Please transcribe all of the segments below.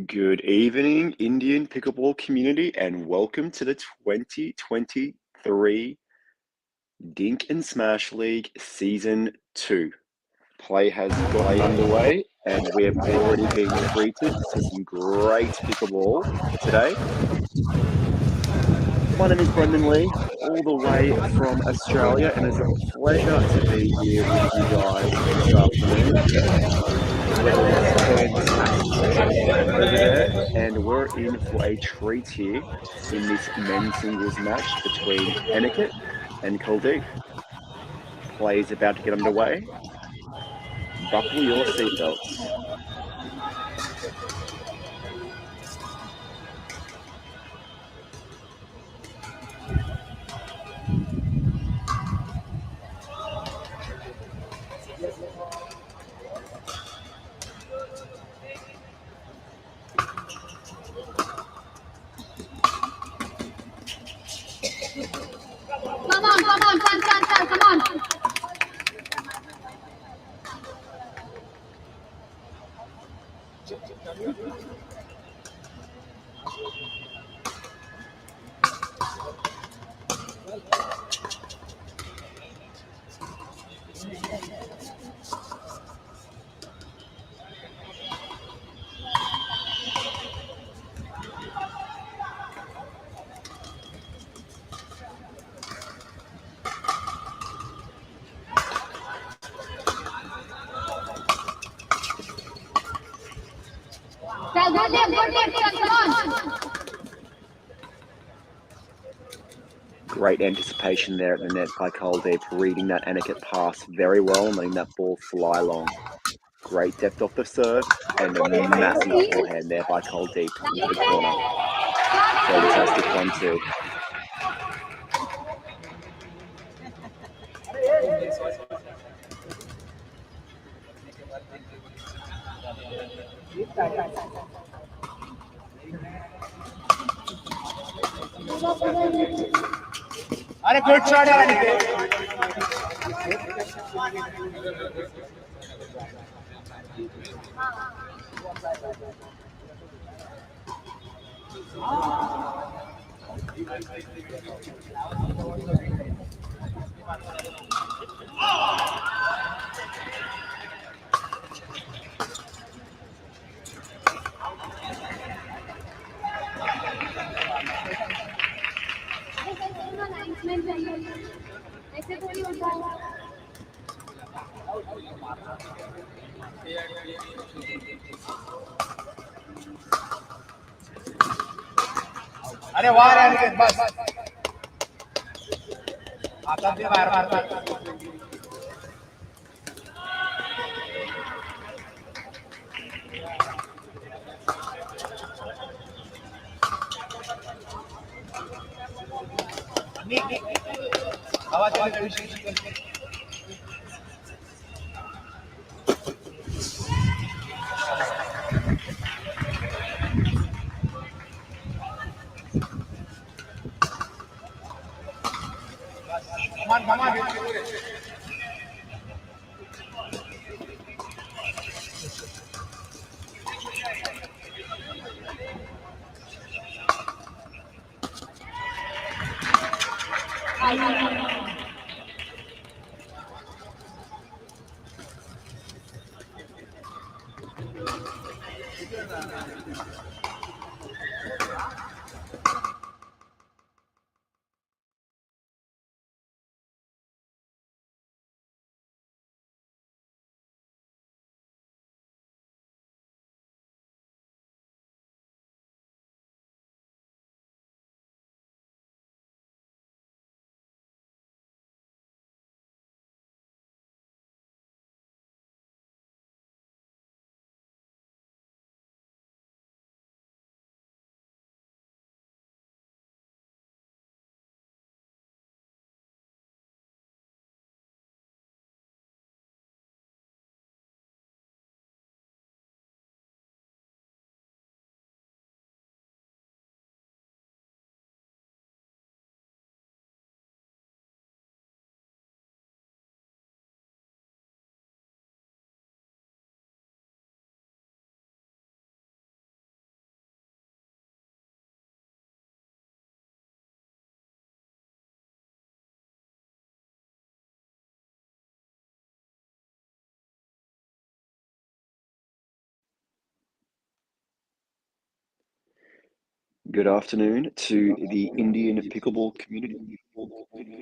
Good evening, Indian pickleball community, and welcome to the 2023 Dink and Smash League Season 2. Play has got underway, and we have already been treated to some great pickleball today. My name is Brendan Lee, all the way from Australia, and it's a pleasure to be here with you guys this afternoon. The weather is fantastic over there, and we're in for a treat here in this men's singles match between Aniket and Kuldeep. Play is about to get underway. Buckle your seatbelts. Come on, come on. Come on. Great anticipation there at the net by Kuldeep, reading that Aniket pass very well and letting that ball fly long. Great depth off the serve, and a massive forehand there by Kuldeep into the corner. Fantastic 1-2. अरे good shot है ऐसे थोड़ी होता है अरे वाह रे अनिकेत बस आता दे बाहेर आवाज come on. Good afternoon to the Indian pickleball community,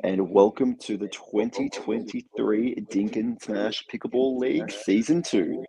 and welcome to the 2023 Dink and Smash Pickleball League Season 2.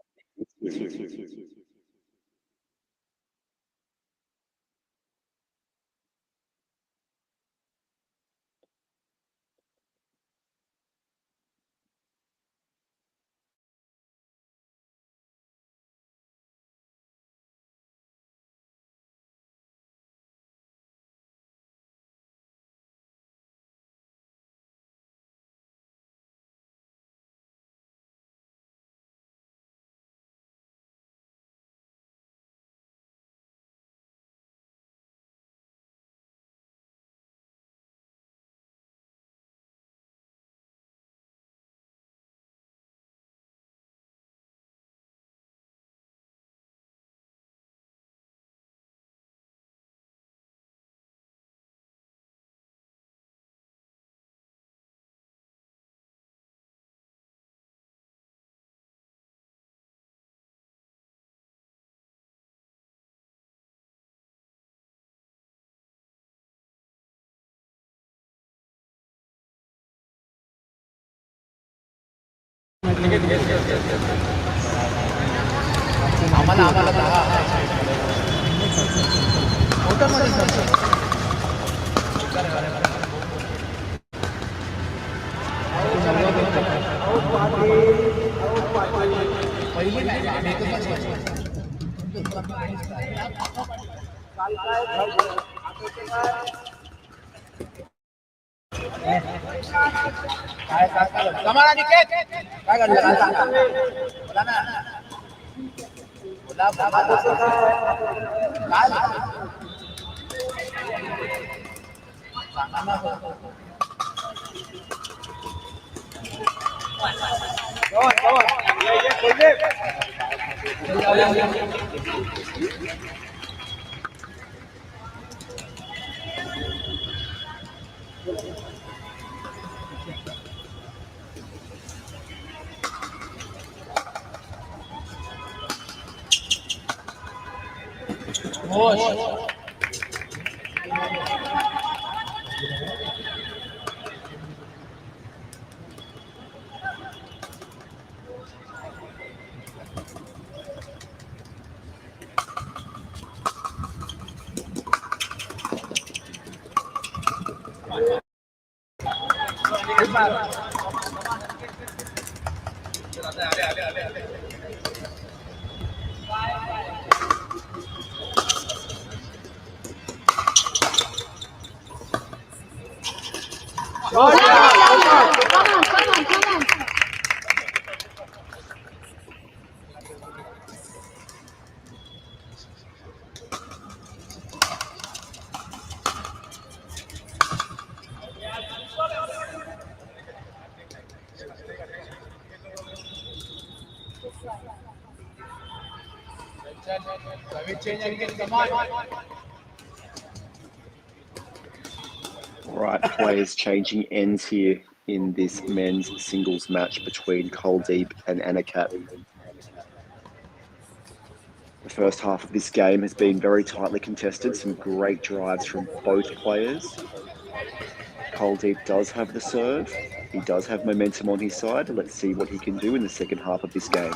आम्हाला दहा पहिली नाही आम्ही एकच काय कमाल निकेत काय घडलं बोला ना बोला काय सांगा ना Right, players changing ends here in this men's singles match between Kuldeep and Anikat. The first half of this game has been very tightly contested, some great drives from both players. Kuldeep does have the serve, he does have momentum on his side. Let's see what he can do in the second half of this game.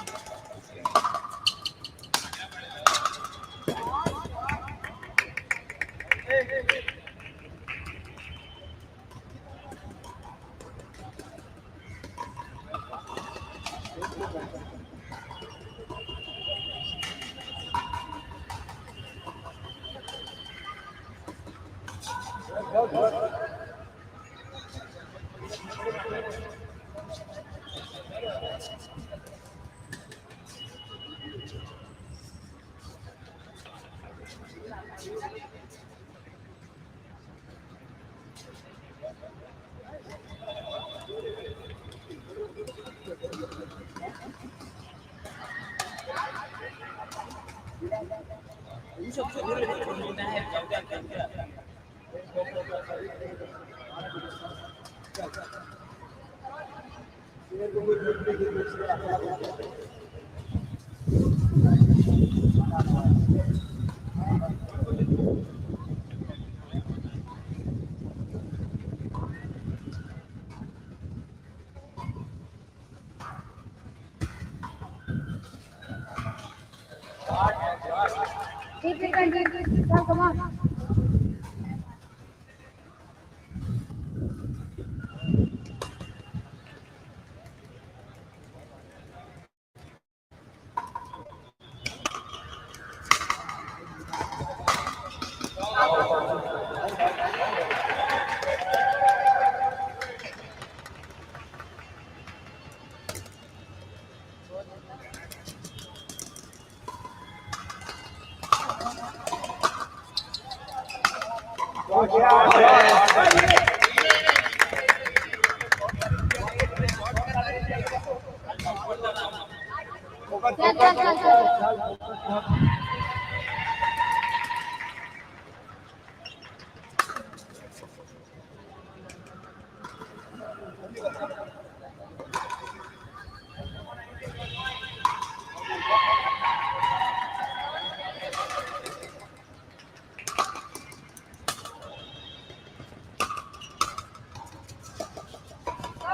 Keep it and keep it. Sir, come on. Chal.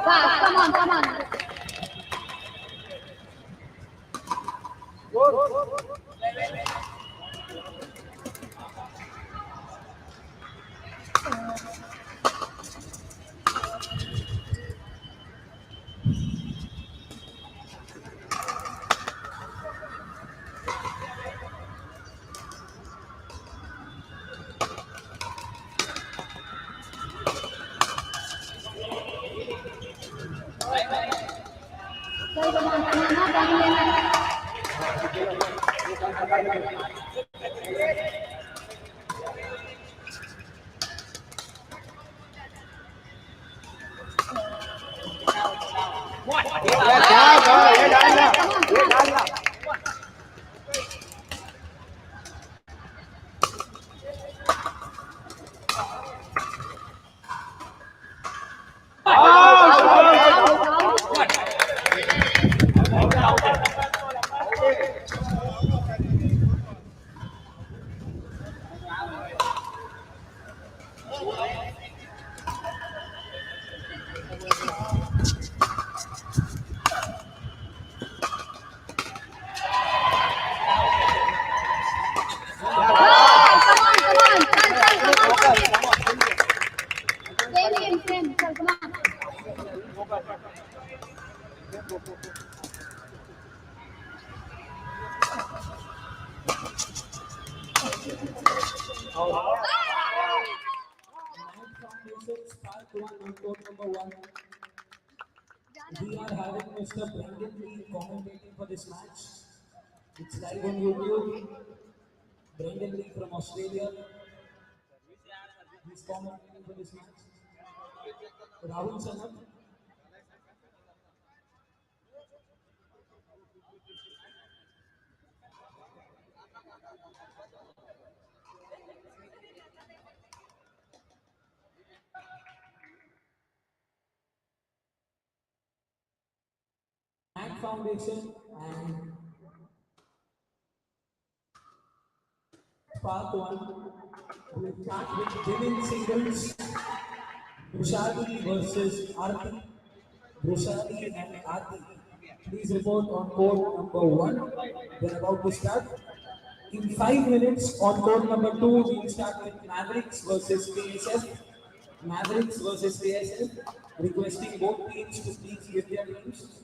Fast, come on, come on. Chal, come on, come on, ना time लेना है. Come on, come on. Same, chal, come on. Part one on court number one. We are having Mr. Brendan Lee commentating for this match. It's live on YouTube. Brendan Lee from Australia. He's commentating for this match. Rahul Sanat. NAT Foundation and part one. We'll start with women's singles. Brushali versus Aarti. Brushali and Aarti. Please report on court number one. We're about to start. In 5 minutes on court number two, we'll start with Mavericks versus KSF. Mavericks versus KSF. Requesting both teams to please give their names.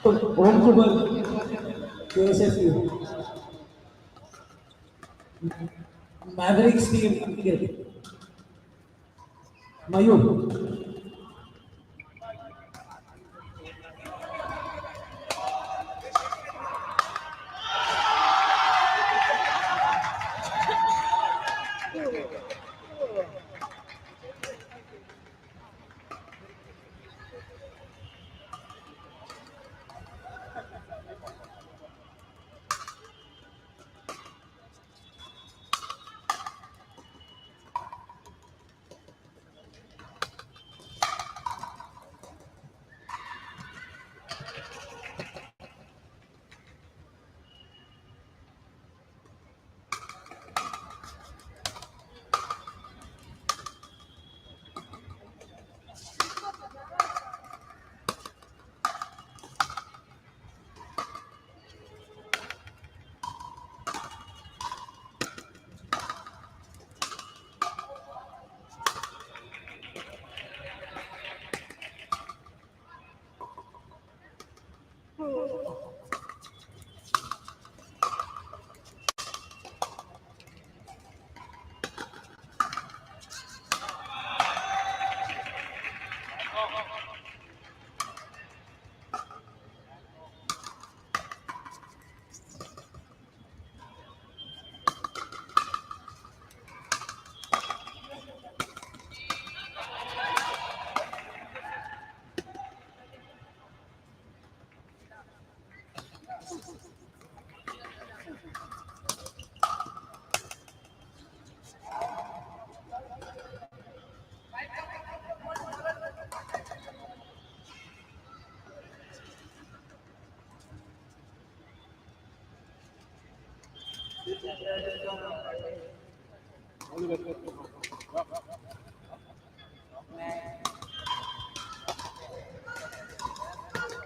Home to ball. KSFU. Mavericks team cricket. Mayur.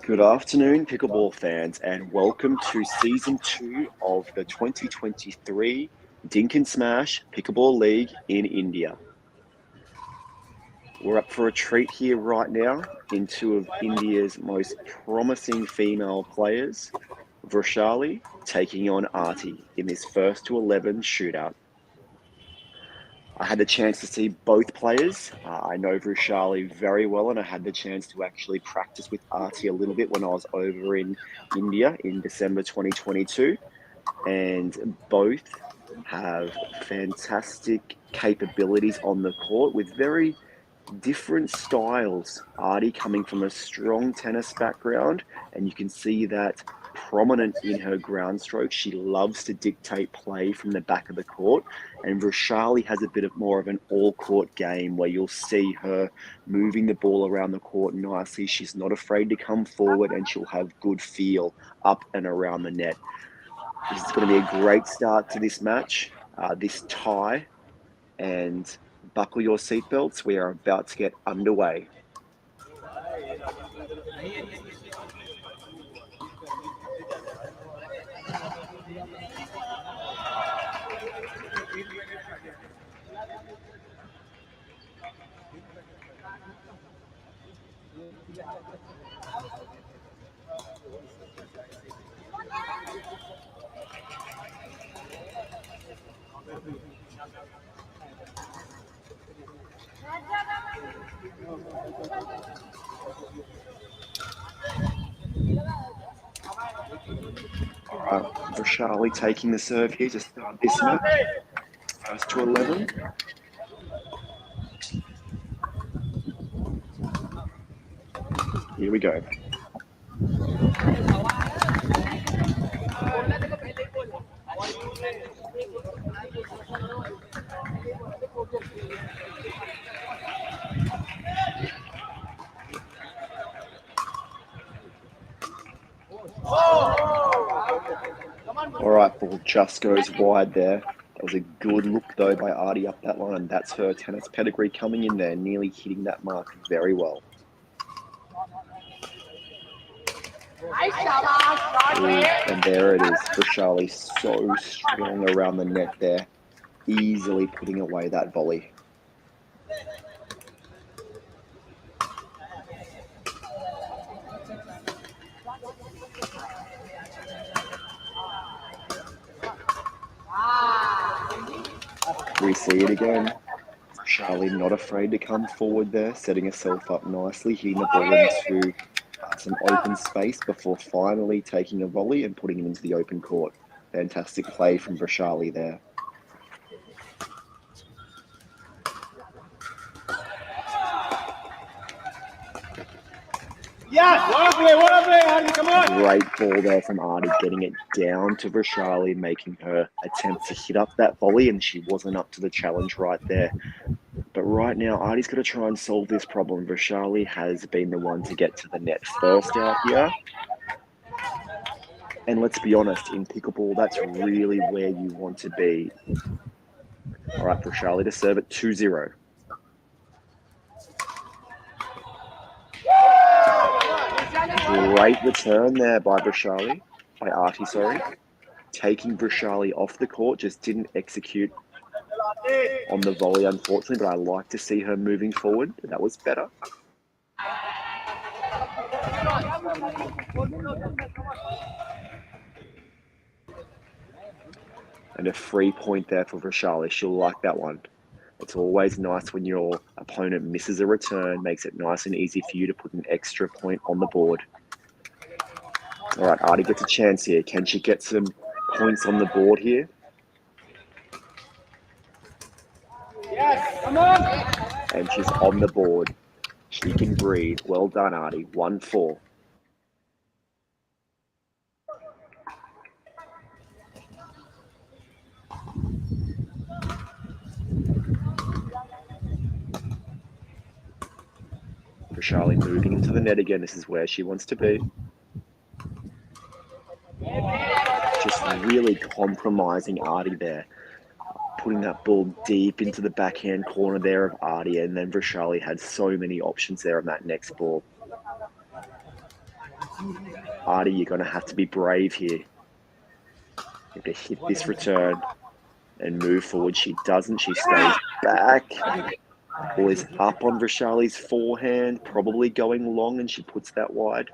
Good afternoon, pickleball fans, and welcome to Season 2 of the 2023 Dink and Smash Pickleball League in India. We're up for a treat here right now in two of India's most promising female players, Vrishali taking on Arti in this first to 11 shootout. I had the chance to see both players. I know Vrishali very well, and I had the chance to actually practice with Arti a little bit when I was over in India in December 2022. And both have fantastic capabilities on the court with very different styles. Arti coming from a strong tennis background, and you can see that prominent in her ground stroke. She loves to dictate play from the back of the court, and Vrishali has a bit of more of an all-court game where you'll see her moving the ball around the court nicely. She's not afraid to come forward, and she'll have good feel up and around the net. This is going to be a great start to this match, this tie, and buckle your seatbelts. We are about to get underway. Vrishali taking the serve here to start this match. First to 11. Here we go. All right, ball just goes wide there. That was a good look, though, by Arti up that line. That's her tennis pedigree coming in there, nearly hitting that mark very well. And there it is. Vrishali so strong around the net there, easily putting away that volley. We see it again. Charlie not afraid to come forward there, setting herself up nicely, hitting the ball into some open space before finally taking a volley and putting it into the open court. Fantastic play from Vrishali there. Great ball there from Artie, getting it down to Vrishali, making her attempt to hit up that volley, and she wasn't up to the challenge right there. But right now, Artie's got to try and solve this problem. Vrishali has been the one to get to the net first out here. And let's be honest, in pickleball, that's really where you want to be. All right, Vrishali to serve at 2-0. Great return there by Artie, sorry. Taking Vrishali off the court, just didn't execute on the volley, unfortunately, but I like to see her moving forward. That was better. And a free point there for Vrishali. She'll like that one. It's always nice when your opponent misses a return, makes it nice and easy for you to put an extra point on the board. All right, Artie gets a chance here. Can she get some points on the board here? Yes, come on. And she's on the board. She can breathe. Well done, Artie. 1-4. Vrishali moving into the net again. This is where she wants to be. Just really compromising Artie there. Putting that ball deep into the backhand corner there of Artie, and then Vrishali had so many options there on that next ball. Artie, you're going to have to be brave here. You have to hit this return and move forward. She doesn't. She stays back. Ball is up on Vrishali's forehand, probably going long, and she puts that wide.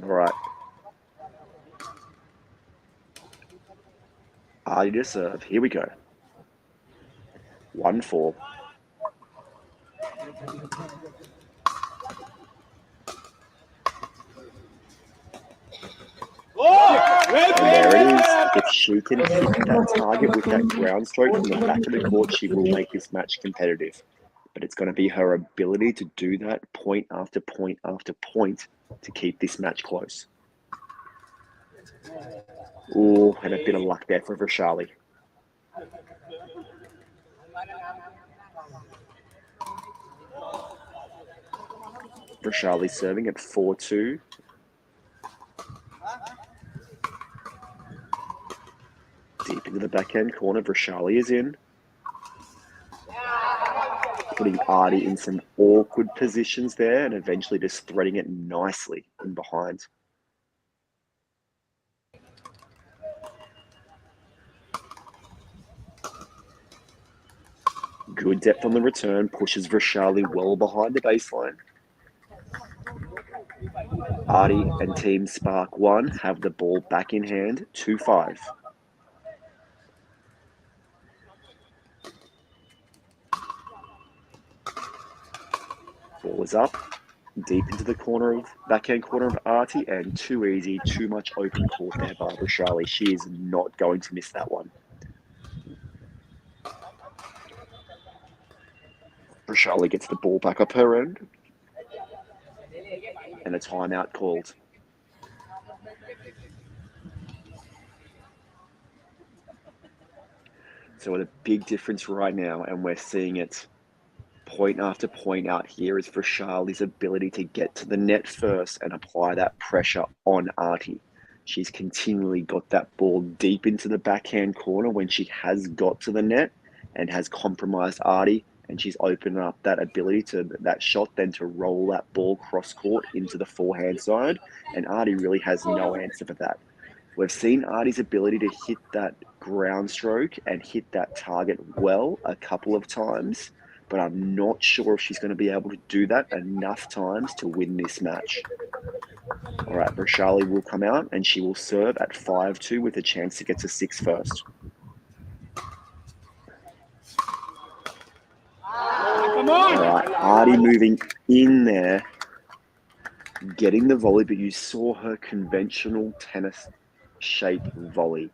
All right. Artie to serve. Here we go. 1-4. And there it is. If she can hit that target with that ground stroke from the back of the court, she will make this match competitive. But it's going to be her ability to do that point after point after point to keep this match close. Oh, and a bit of luck there for Vrishali. Vrishali serving at 4-2. Deep into the backhand corner, Vrishali is in. Putting Artie in some awkward positions there and eventually just threading it nicely in behind. Good depth on the return, pushes Vrishali well behind the baseline. Artie and Team Spark 1 have the ball back in hand, 2-5. Ball is up, deep into the backhand corner of Artie, and too easy, too much open court there by Vrishali. She is not going to miss that one. Vrishali gets the ball back up her end. And a timeout called. So a big difference right now, and we're seeing it point after point out here, is Vrishali's ability to get to the net first and apply that pressure on Artie. She's continually got that ball deep into the backhand corner when she has got to the net and has compromised Artie, and she's opened up that ability to that shot then to roll that ball cross court into the forehand side, and Artie really has no answer for that. We've seen Artie's ability to hit that ground stroke and hit that target well a couple of times, but I'm not sure if she's going to be able to do that enough times to win this match. All right, Vaishali will come out and she will serve at 5-2 with a chance to get to 6 first. Come All on. right, Artie moving in there, getting the volley, but you saw her conventional tennis shape volley.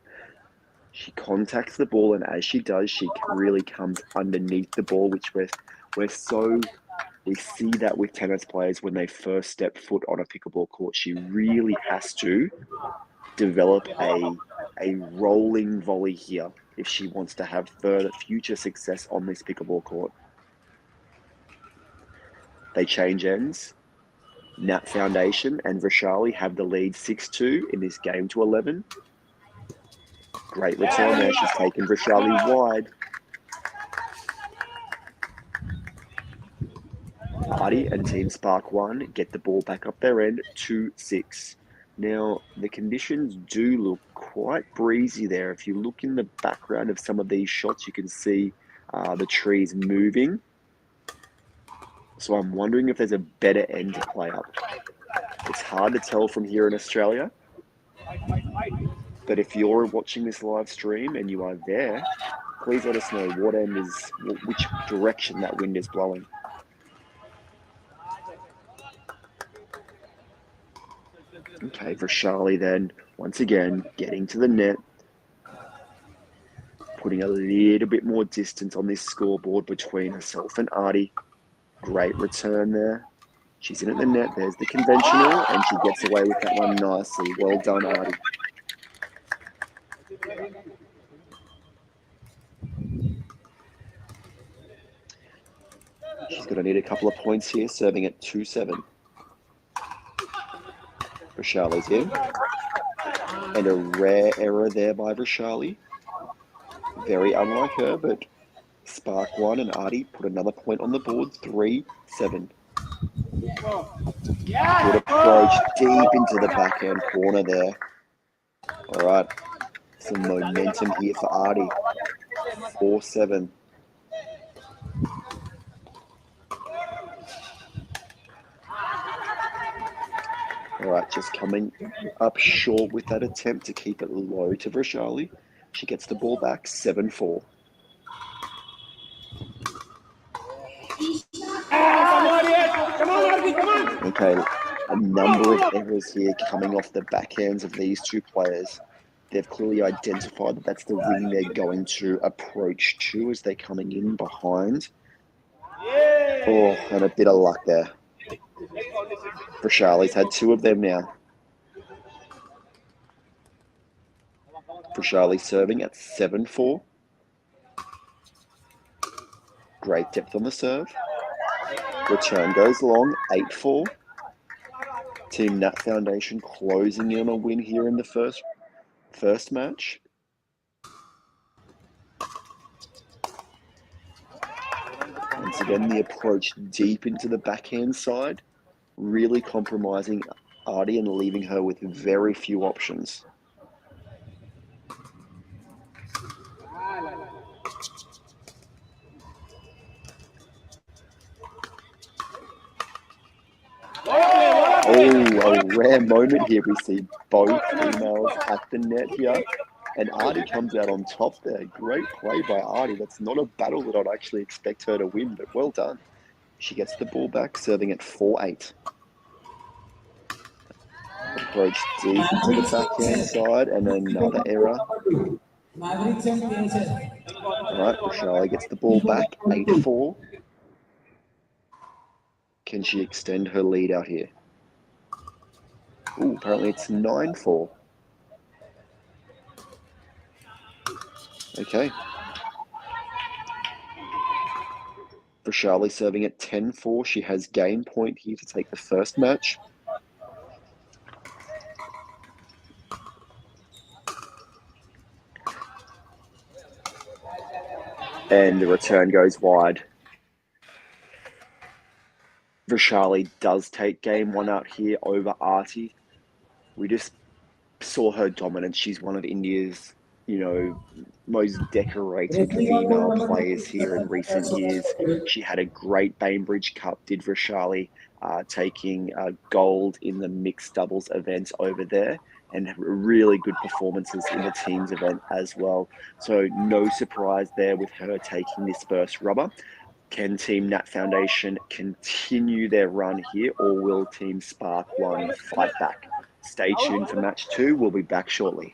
She contacts the ball, and as she does, she really comes underneath the ball, which we see that with tennis players when they first step foot on a pickleball court. She really has to develop a rolling volley here if she wants to have further future success on this pickleball court. They change ends. Nat Foundation and Vaishali have the lead 6-2 in this game to 11. Great return there. She's taken Vaishali wide. Artie and Team Spark 1 get the ball back up their end, 2-6. Now, the conditions do look quite breezy there. If you look in the background of some of these shots, you can see the trees moving. So I'm wondering if there's a better end to play up. It's hard to tell from here in Australia. But if you're watching this live stream and you are there, please let us know which direction that wind is blowing. Okay, Vaishali then, once again, getting to the net, putting a little bit more distance on this scoreboard between herself and Artie. Great return there. She's in at the net. There's the conventional, and she gets away with that one nicely. Well done, Artie. She's going to need a couple of points here, serving at 2-7. Vaishali's in. And a rare error there by Vaishali. Very unlike her, but Spark 1 and Artie put another point on the board, 3-7. Good approach, deep into the backhand corner there. All right, some momentum here for Artie. 4-7. All right, just coming up short with that attempt to keep it low to Vaishali. She gets the ball back, 7-4. Okay, a number of errors here coming off the backhands of these two players. They've clearly identified that that's the ring they're going to approach to as they're coming in behind. Oh, and a bit of luck there. Vaishali's had two of them now. Vaishali serving at 7-4. Great depth on the serve. Return goes long, 8-4. Team Nat Foundation closing in on a win here in the first match. Once again, the approach deep into the backhand side, really compromising Artie and leaving her with very few options. Oh, a rare moment here. We see both females at the net here. And Artie comes out on top there. Great play by Artie. That's not a battle that I'd actually expect her to win, but well done. She gets the ball back, serving at 4-8. Approach deep into the backhand side, and another error. All right, Vaishali gets the ball back, 8-4. Can she extend her lead out here? Ooh, apparently it's 9-4. Okay. Vaishali serving at 10-4. She has game point here to take the first match. And the return goes wide. Vaishali does take game one out here over Artie. We just saw her dominance. She's one of India's you know, most decorated Referee on female court number 2 players is here in recent years. She had a great Bainbridge Cup, did Roshali, taking gold in the mixed doubles event over there, and really good performances in the teams event as well. So no surprise there with her taking this first rubber. Can Team Nat Foundation continue their run here, or will Team Spark 1 fight back? Stay tuned for match 2. We'll be back shortly.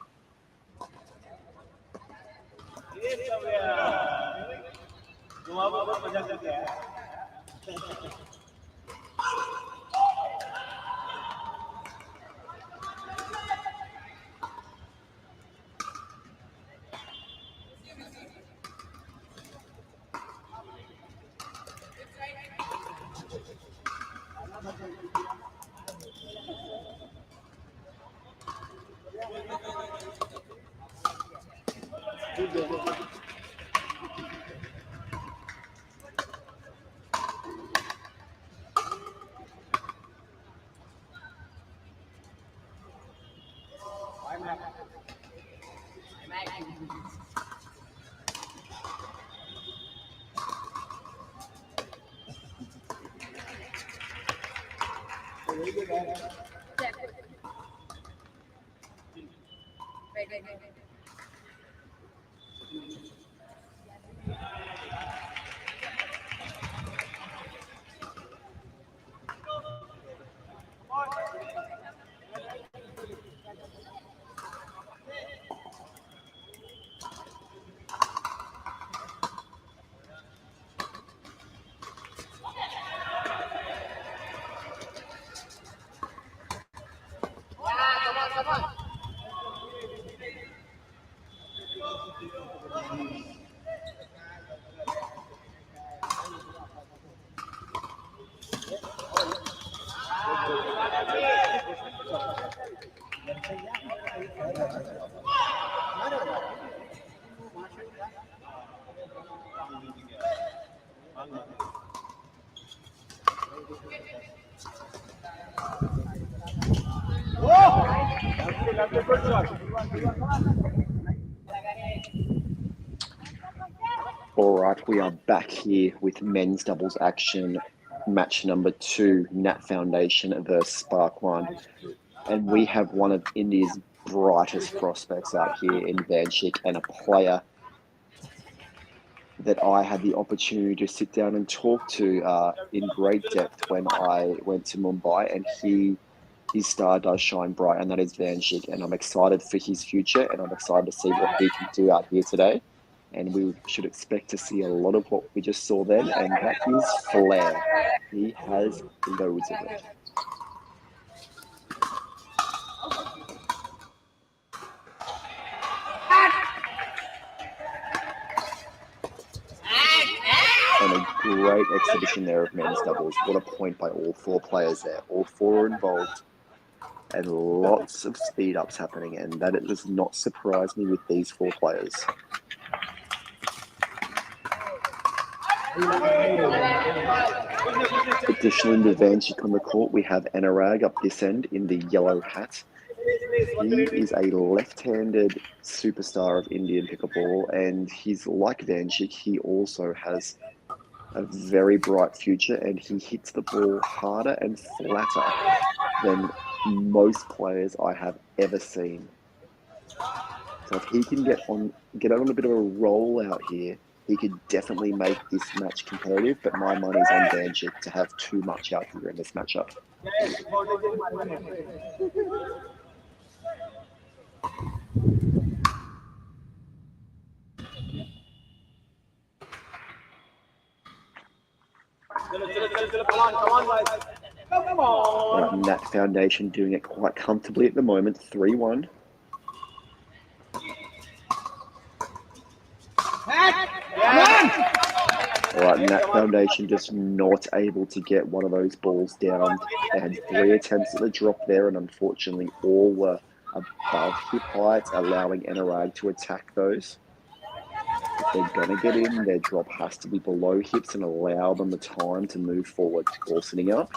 All right, we are back here with men's doubles action, match number 2, Nat Foundation versus Spark 1. And we have one of India's brightest prospects out here in Vanshik, and a player that I had the opportunity to sit down and talk to in great depth when I went to Mumbai, and his star does shine bright, and that is Vanshik. And I'm excited for his future, and I'm excited to see what he can do out here today. And we should expect to see a lot of what we just saw then, and that is flair. He has loads of it. And a great exhibition there of men's doubles. What a point by all 4 players there. All 4 are involved, and lots of speed ups happening, and that it does not surprise me with these 4 players. Additionally, in the Vanshik on the court, we have Anurag up this end in the yellow hat. He is a left-handed superstar of Indian pickleball, and he's like Vanshik. He also has a very bright future, and he hits the ball harder and flatter than most players I have ever seen. So if he can get on a bit of a roll out here, he could definitely make this match competitive, but my money's on Vanshik to have too much out here in this matchup. Nat Foundation doing it quite comfortably at the moment, 3-1. All right, Nat Foundation just not able to get one of those balls down. They had 3 attempts at the drop there, and unfortunately all were above hip height, allowing Anurag to attack those. If they're going to get in, their drop has to be below hips and allow them the time to move forward. Ball sitting up.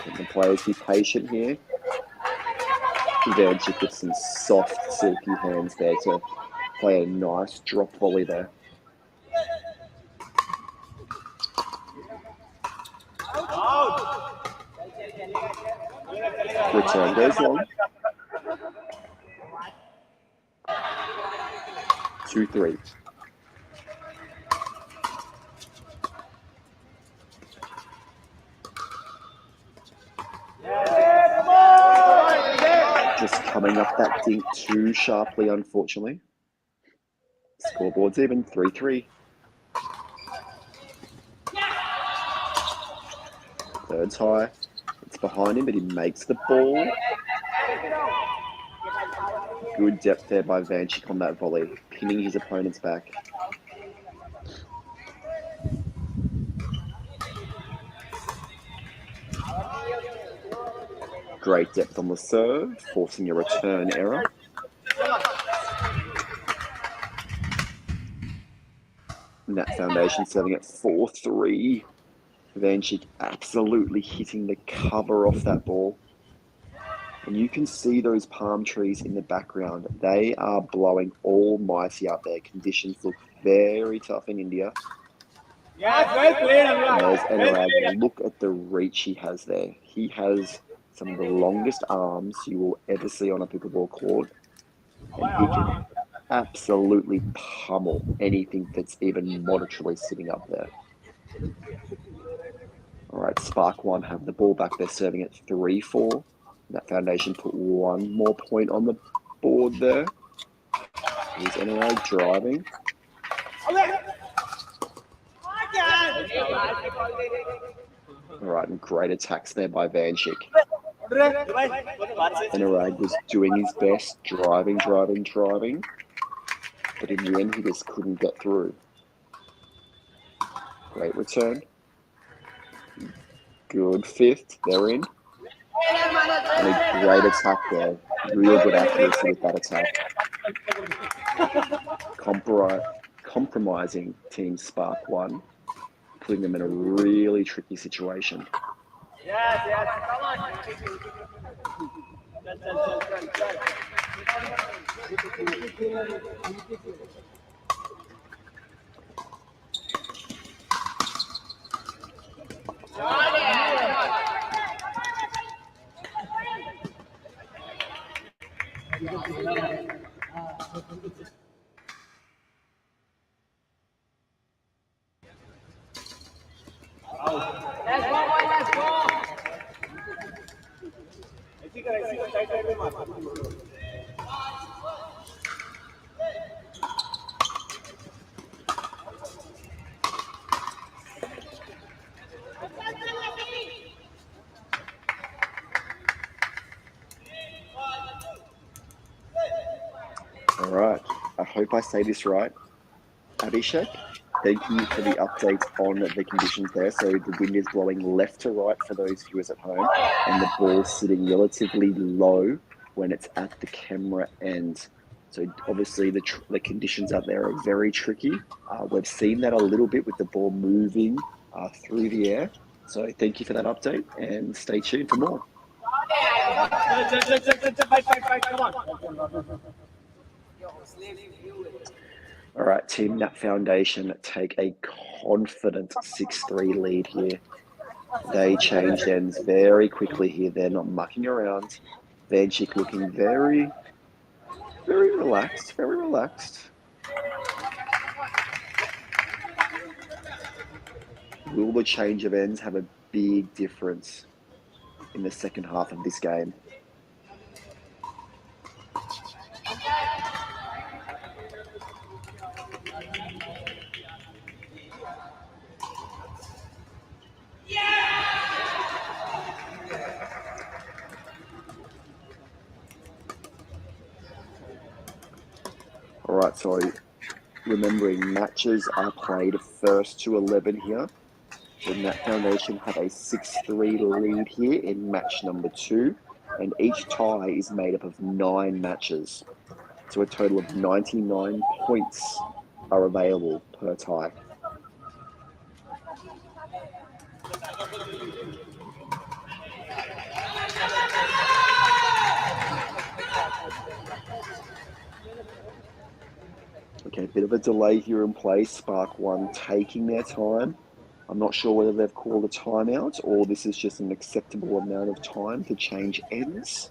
Can the players be patient here? Vanchik with some soft, silky hands there to play a nice drop volley there. Return goes long. 2-3. Just coming up that dink too sharply, unfortunately. Scoreboard's even, 3-3. Third tie. It's behind him, but he makes the ball. Good depth there by Vanchik on that volley, pinning his opponent's back. Great depth on the serve, forcing a return error. NAT Foundation serving at 4-3. Vanchik absolutely hitting the cover off that ball. And you can see those palm trees in the background. They are blowing almighty out there. Conditions look very tough in India. There's Anurag. Look at the reach he has there. He has some of the longest arms you will ever see on a pickleball court. And he can absolutely pummel anything that's even moderately sitting up there. All right, Spark 1 have the ball back. They're serving at 3-4. NAT Foundation put one more point on the board there. Here's Anurag driving. All right, and great attacks there by Vanchik. Anurag was doing his best, driving. But in the end, he just couldn't get through. Great return. Good fifth, they're in. And a great attack there. Real good accuracy with that attack. Compromising Team Spark 1, putting them in a really tricky situation. All right, I hope I say this right. Abhishek, thank you for the update on the conditions there. So the wind is blowing left to right for those viewers at home, and the ball's sitting relatively low when it's at the camera end. So obviously the conditions out there are very tricky. We've seen that a little bit with the ball moving through the air. So thank you for that update, and stay tuned for more. All right, Team NAT Foundation take a confident 6-3 lead here. They changed ends very quickly here. They're not mucking around. Vanchik looking very relaxed, very relaxed. Will the change of ends have a big difference in the second half of this game? All right, so remembering matches are played 1st to 11 here. The NAT Foundation have a 6-3 lead here in match number 2, and each tie is made up of 9 matches. So a total of 99 points are available per tie. Okay, a bit of a delay here in play. Spark 1 taking their time. I'm not sure whether they've called a timeout or this is just an acceptable amount of time to change ends.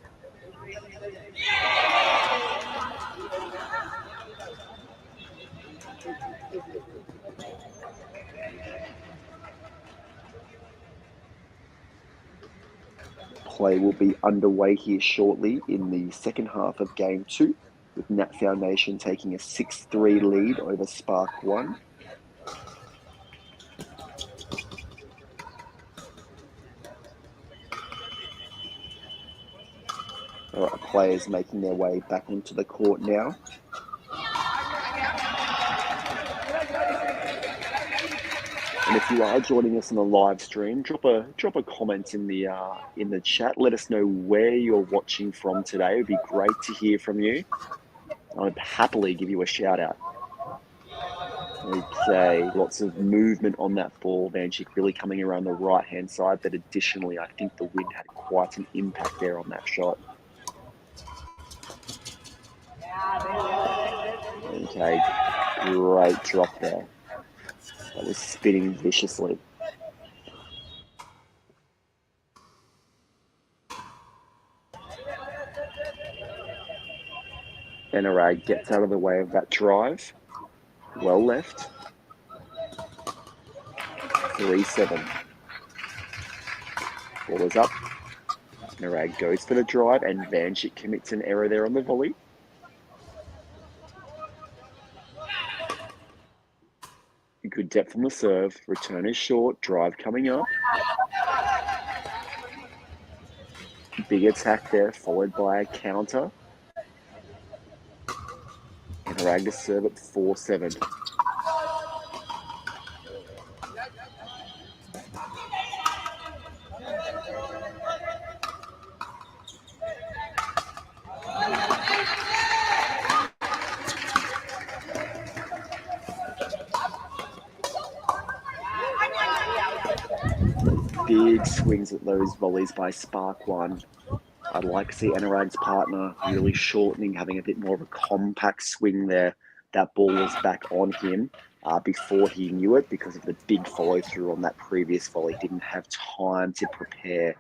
Play will be underway here shortly in the second half of Game 2, with NAT Foundation taking a 6-3 lead over Spark 1. All right, players making their way back onto the court now. And if you are joining us on the live stream, drop a comment in the chat. Let us know where you're watching from today. It would be great to hear from you. I'd happily give you a shout out. Okay, lots of movement on that ball. Vanchik really coming around the right-hand side, but additionally, I think the wind had quite an impact there on that shot. Okay, great drop there. That was spinning viciously. Benarag gets out of the way of that drive. Well left. 3-7. Ball is up. Narag goes for the drive, and Vanchik commits an error there on the volley. Good depth on the serve. Return is short. Drive coming up. Big attack there, followed by a counter. And Narag to serve at 4-7. Big swings at those volleys by Spark 1. I'd like to see Anurag's partner really shortening, having a bit more of a compact swing there. That ball was back on him before he knew it because of the big follow through on that previous volley. Didn't have time to prepare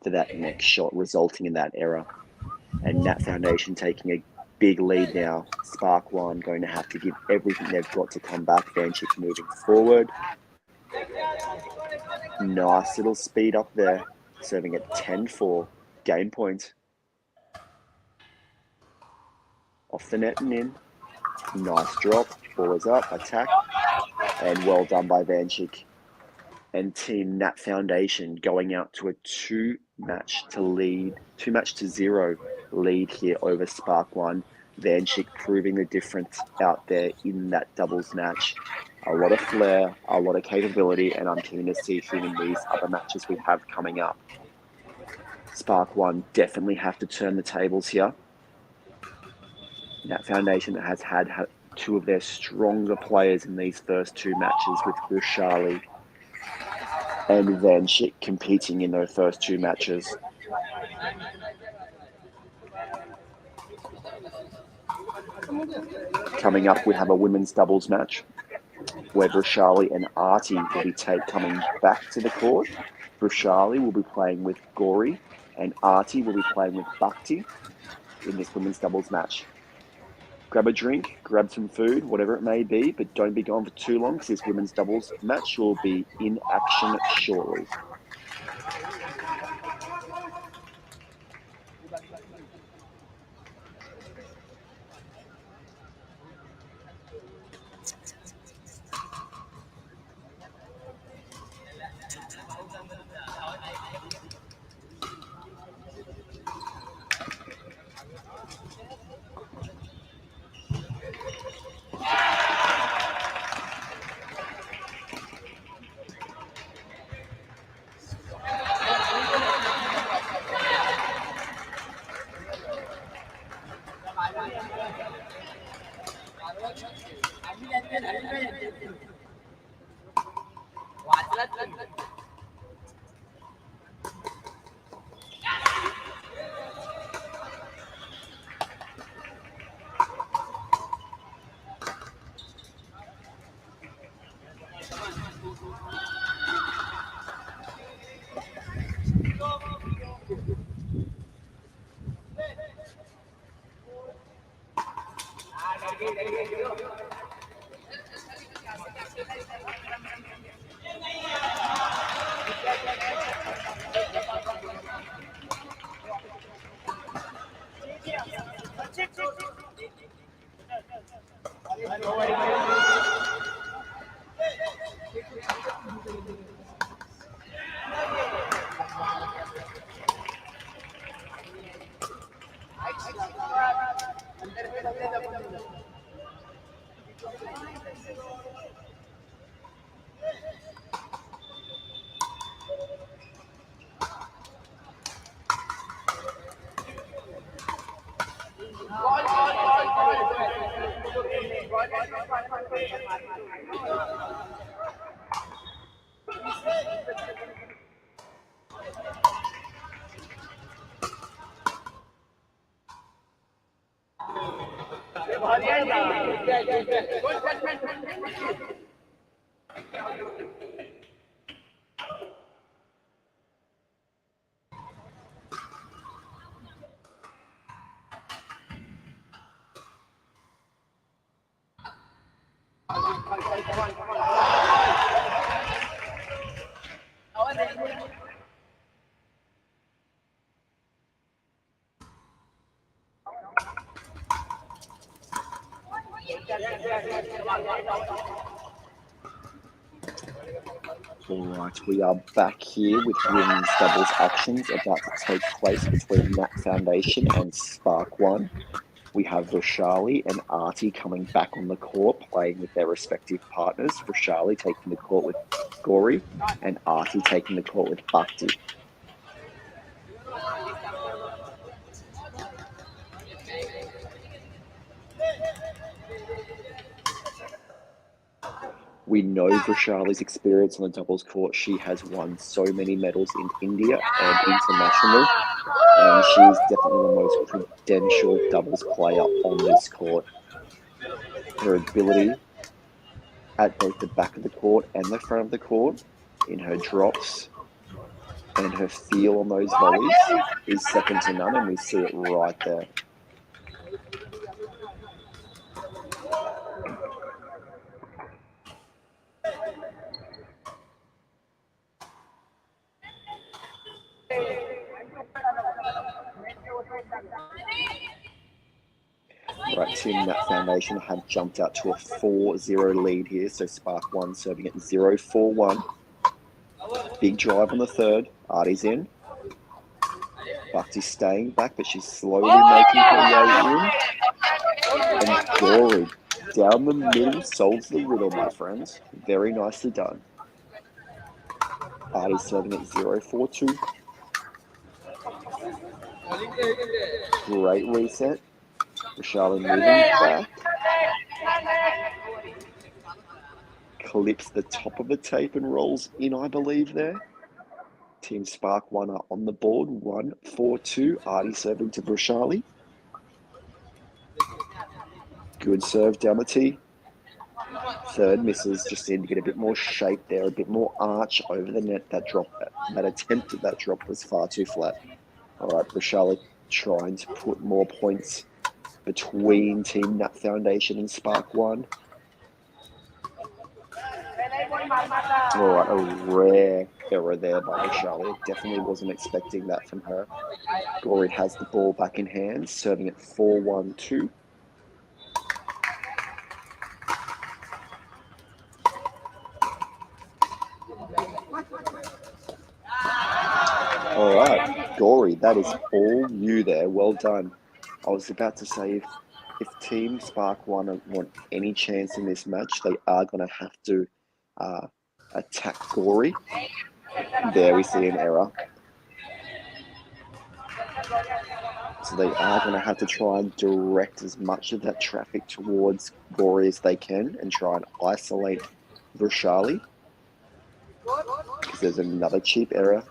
for that next shot, resulting in that error. And NAT Foundation taking a big lead now. Spark 1 going to have to give everything they've got to come back. Vanchik moving forward. Nice little speed up there, serving at 10-4. Game point. Off the net and in. Nice drop. Ball is up. Attack. And well done by Vanchik. And Team NAT Foundation going out to a 2-0 lead here over Spark 1. Vanchik proving the difference out there in that doubles match. A lot of flair, a lot of capability, and I'm keen to see him in these other matches we have coming up. Spark 1 definitely have to turn the tables here. NAT Foundation has had two of their stronger players in these first two matches, with Brushali and Vanchik competing in those first two matches. Coming up, we have a women's doubles match where Brushali and Arti will be coming back to the court. Brushali will be playing with Gori, and Arti will be playing with Bhakti in this women's doubles match. Grab a drink, grab some food, whatever it may be, but don't be gone for too long because this women's doubles match will be in action shortly. Alright, we are back here with women's doubles actions about to take place between NAT Foundation and Spark One. We have Roshali and Artie coming back on the court, playing with their respective partners. Roshali taking the court with Gori, and Artie taking the court with Bhakti. We know Roshali's experience on the doubles court. She has won so many medals in India and international, and she is definitely the most credentialed doubles player on this court. Her ability at both the back of the court and the front of the court, in her drops and her feel on those volleys, is second to none, and we see it right there. Right, Team NAT Foundation have jumped out to a 4-0 lead here, so Spark One serving at 0-4-1. Big drive on the third. Artie's in. Bhakti's staying back, but she's slowly making her way in. And Gori, down the middle, solves the riddle, my friends. Very nicely done. Artie serving at 0-4-2. Great reset. Roshali moving back. Clips the top of the tape and rolls in, I believe, there. Team Spark One are on the board. 1-4-2. Artie serving to Roshali. Good serve down the tee. Third misses. Just need to get a bit more shape there, a bit more arch over the net. That drop, that attempt at that drop was far too flat. All right, Roshali trying to put more points between Team NAT Foundation and Spark One. All right, a rare error there by Roshali. Definitely wasn't expecting that from her. Gori has the ball back in hand, serving at 4-1-2. All right, Gori, that is all you there. Well done. I was about to say, if Team Spark One want any chance in this match, they are going to have to attack Gori. There we see an error. So they are going to have to try and direct as much of that traffic towards Gori as they can and try and isolate Roshali. Because there's another cheap error.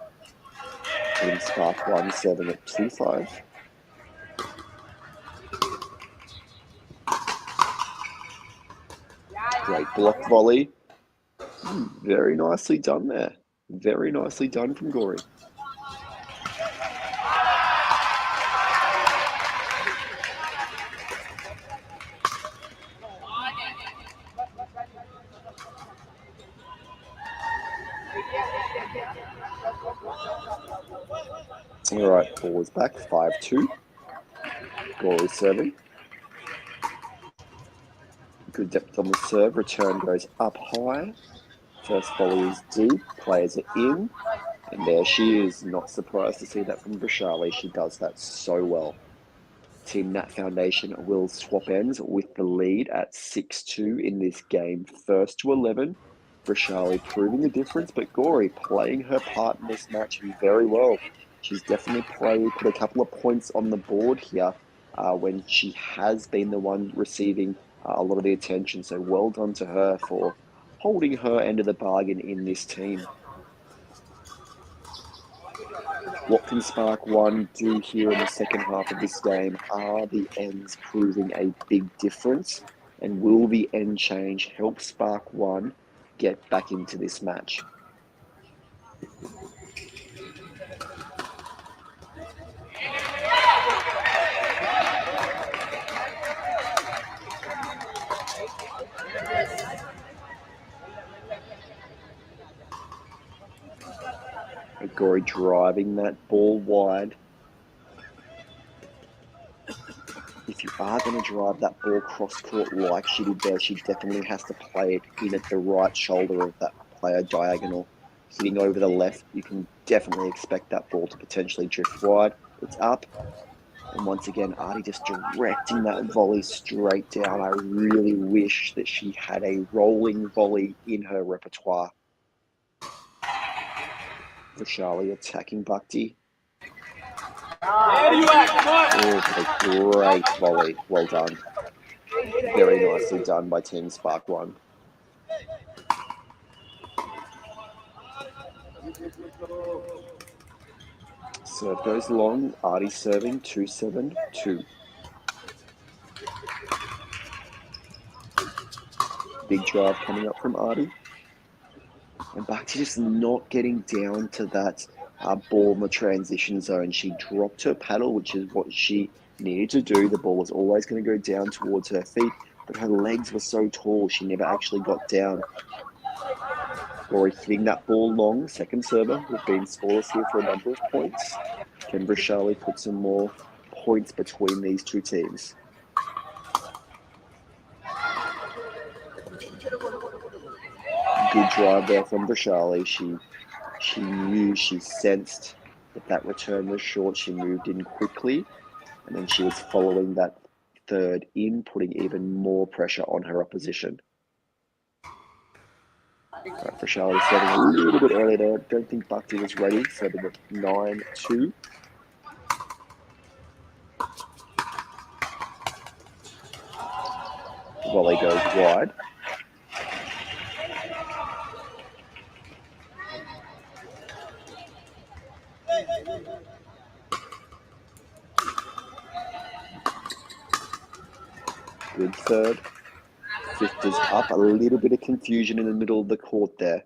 Team Spark One serving at 2-5. Great block volley. Very nicely done there. Very nicely done from Gori. All right, ball is back, 5-2. Gory serving. Good depth on the serve. Return goes up high. First volley is deep. Players are in. And there she is. Not surprised to see that from Vishali. She does that so well. Team Nat Foundation will swap ends with the lead at 6-2 in this game. First to 11. Vishali proving the difference, but Gory playing her part in this match very well. She's definitely put a couple of points on the board here when she has been the one receiving a lot of the attention. So well done to her for holding her end of the bargain in this team. What can Spark 1 do here in the second half of this game? Are the ends proving a big difference? And will the end change help Spark 1 get back into this match? Gory driving that ball wide. If you are going to drive that ball cross court like she did there, she definitely has to play it in at the right shoulder of that player diagonal. Hitting over the left, you can definitely expect that ball to potentially drift wide. It's up. And once again, Artie just directing that volley straight down. I really wish that she had a rolling volley in her repertoire. Vishali attacking Bhakti. Oh, what a great volley. Well done. Very nicely done by Team Spark 1. Serve goes long. Artie serving 2-7-2. Big drive coming up from Artie. And Bhakti just not getting down to that ball in the transition zone. She dropped her paddle, which is what she needed to do. The ball was always going to go down towards her feet, but her legs were so tall, she never actually got down. Gory hitting that ball long, second server. We've been scoreless here for a number of points. Can Vishali put some more points between these two teams? Good drive there from Vishali. She knew, she sensed that return was short. She moved in quickly, and then she was following that third in, putting even more pressure on her opposition. Right, Vishali serving a little bit early there. Don't think Bhakti was ready, serving at 9-2. Volley goes wide. Good third. Fifth is up. A little bit of confusion in the middle of the court there.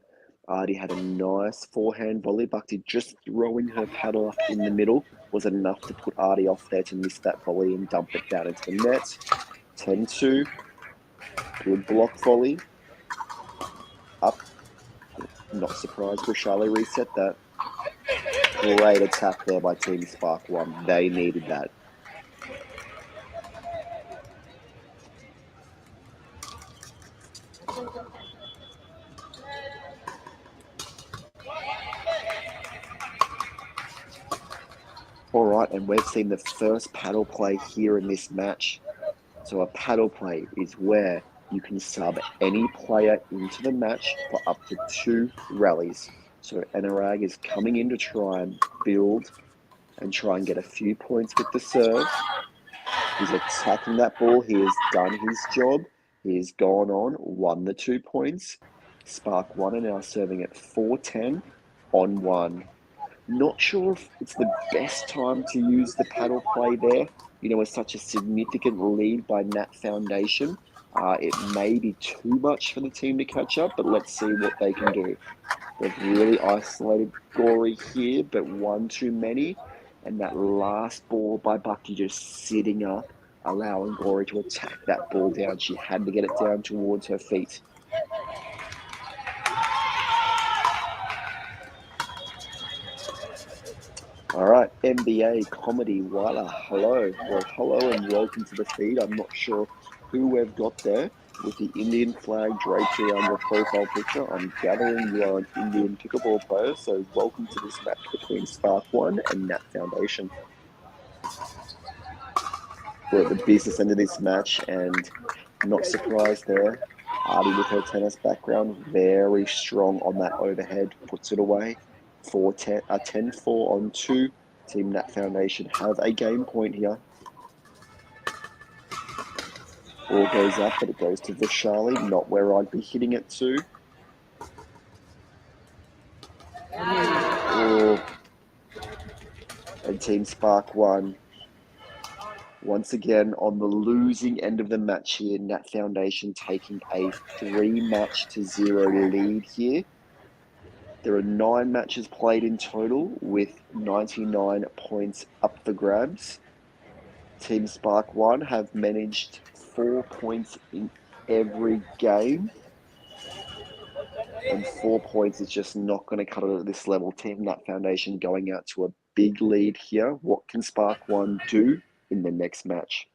Artie had a nice forehand volley. Bhakti just throwing her paddle up in the middle was enough to put Artie off there to miss that volley and dump it down into the net. 10-2. Good block volley. Up. Not surprised Vishali reset that. Great attack there by Team Spark 1. They needed that. All right, and we've seen the first paddle play here in this match. So a paddle play is where you can sub any player into the match for up to 2 rallies. So Anurag is coming in to try and build and try and get a few points with the serve. He's attacking that ball. He has done his job. He has gone on, won the 2 points. Spark 1 are now serving at 4-10 on 1. Not sure if it's the best time to use the paddle play there. You know, with such a significant lead by Nat Foundation. It may be too much for the team to catch up, but let's see what they can do. They've really isolated Gory here, but one too many. And that last ball by Bhakti just sitting up, allowing Gory to attack that ball down. She had to get it down towards her feet. All right, NBA comedy Wala. Hello. Well, hello and welcome to the feed. I'm not sure who we've got there with the Indian flag draped around your profile picture. I'm gathering you are an Indian pickleball player, so welcome to this match between Spark One and NAT Foundation. We're at the business end of this match, and not surprised there. Artie with her tennis background, very strong on that overhead, puts it away. 10-4 on 2. Team NAT Foundation have a game point here. Ball goes up, but it goes to Vishali, not where I'd be hitting it to. Oh. And Team Spark One, once again on the losing end of the match here. NAT Foundation taking a 3-0 lead here. There are 9 matches played in total with 99 points up for grabs. Team Spark One have managed 4 points in every game. And 4 points is just not going to cut it at this level. Team NAT Foundation going out to a big lead here. What can Spark One do in the next match?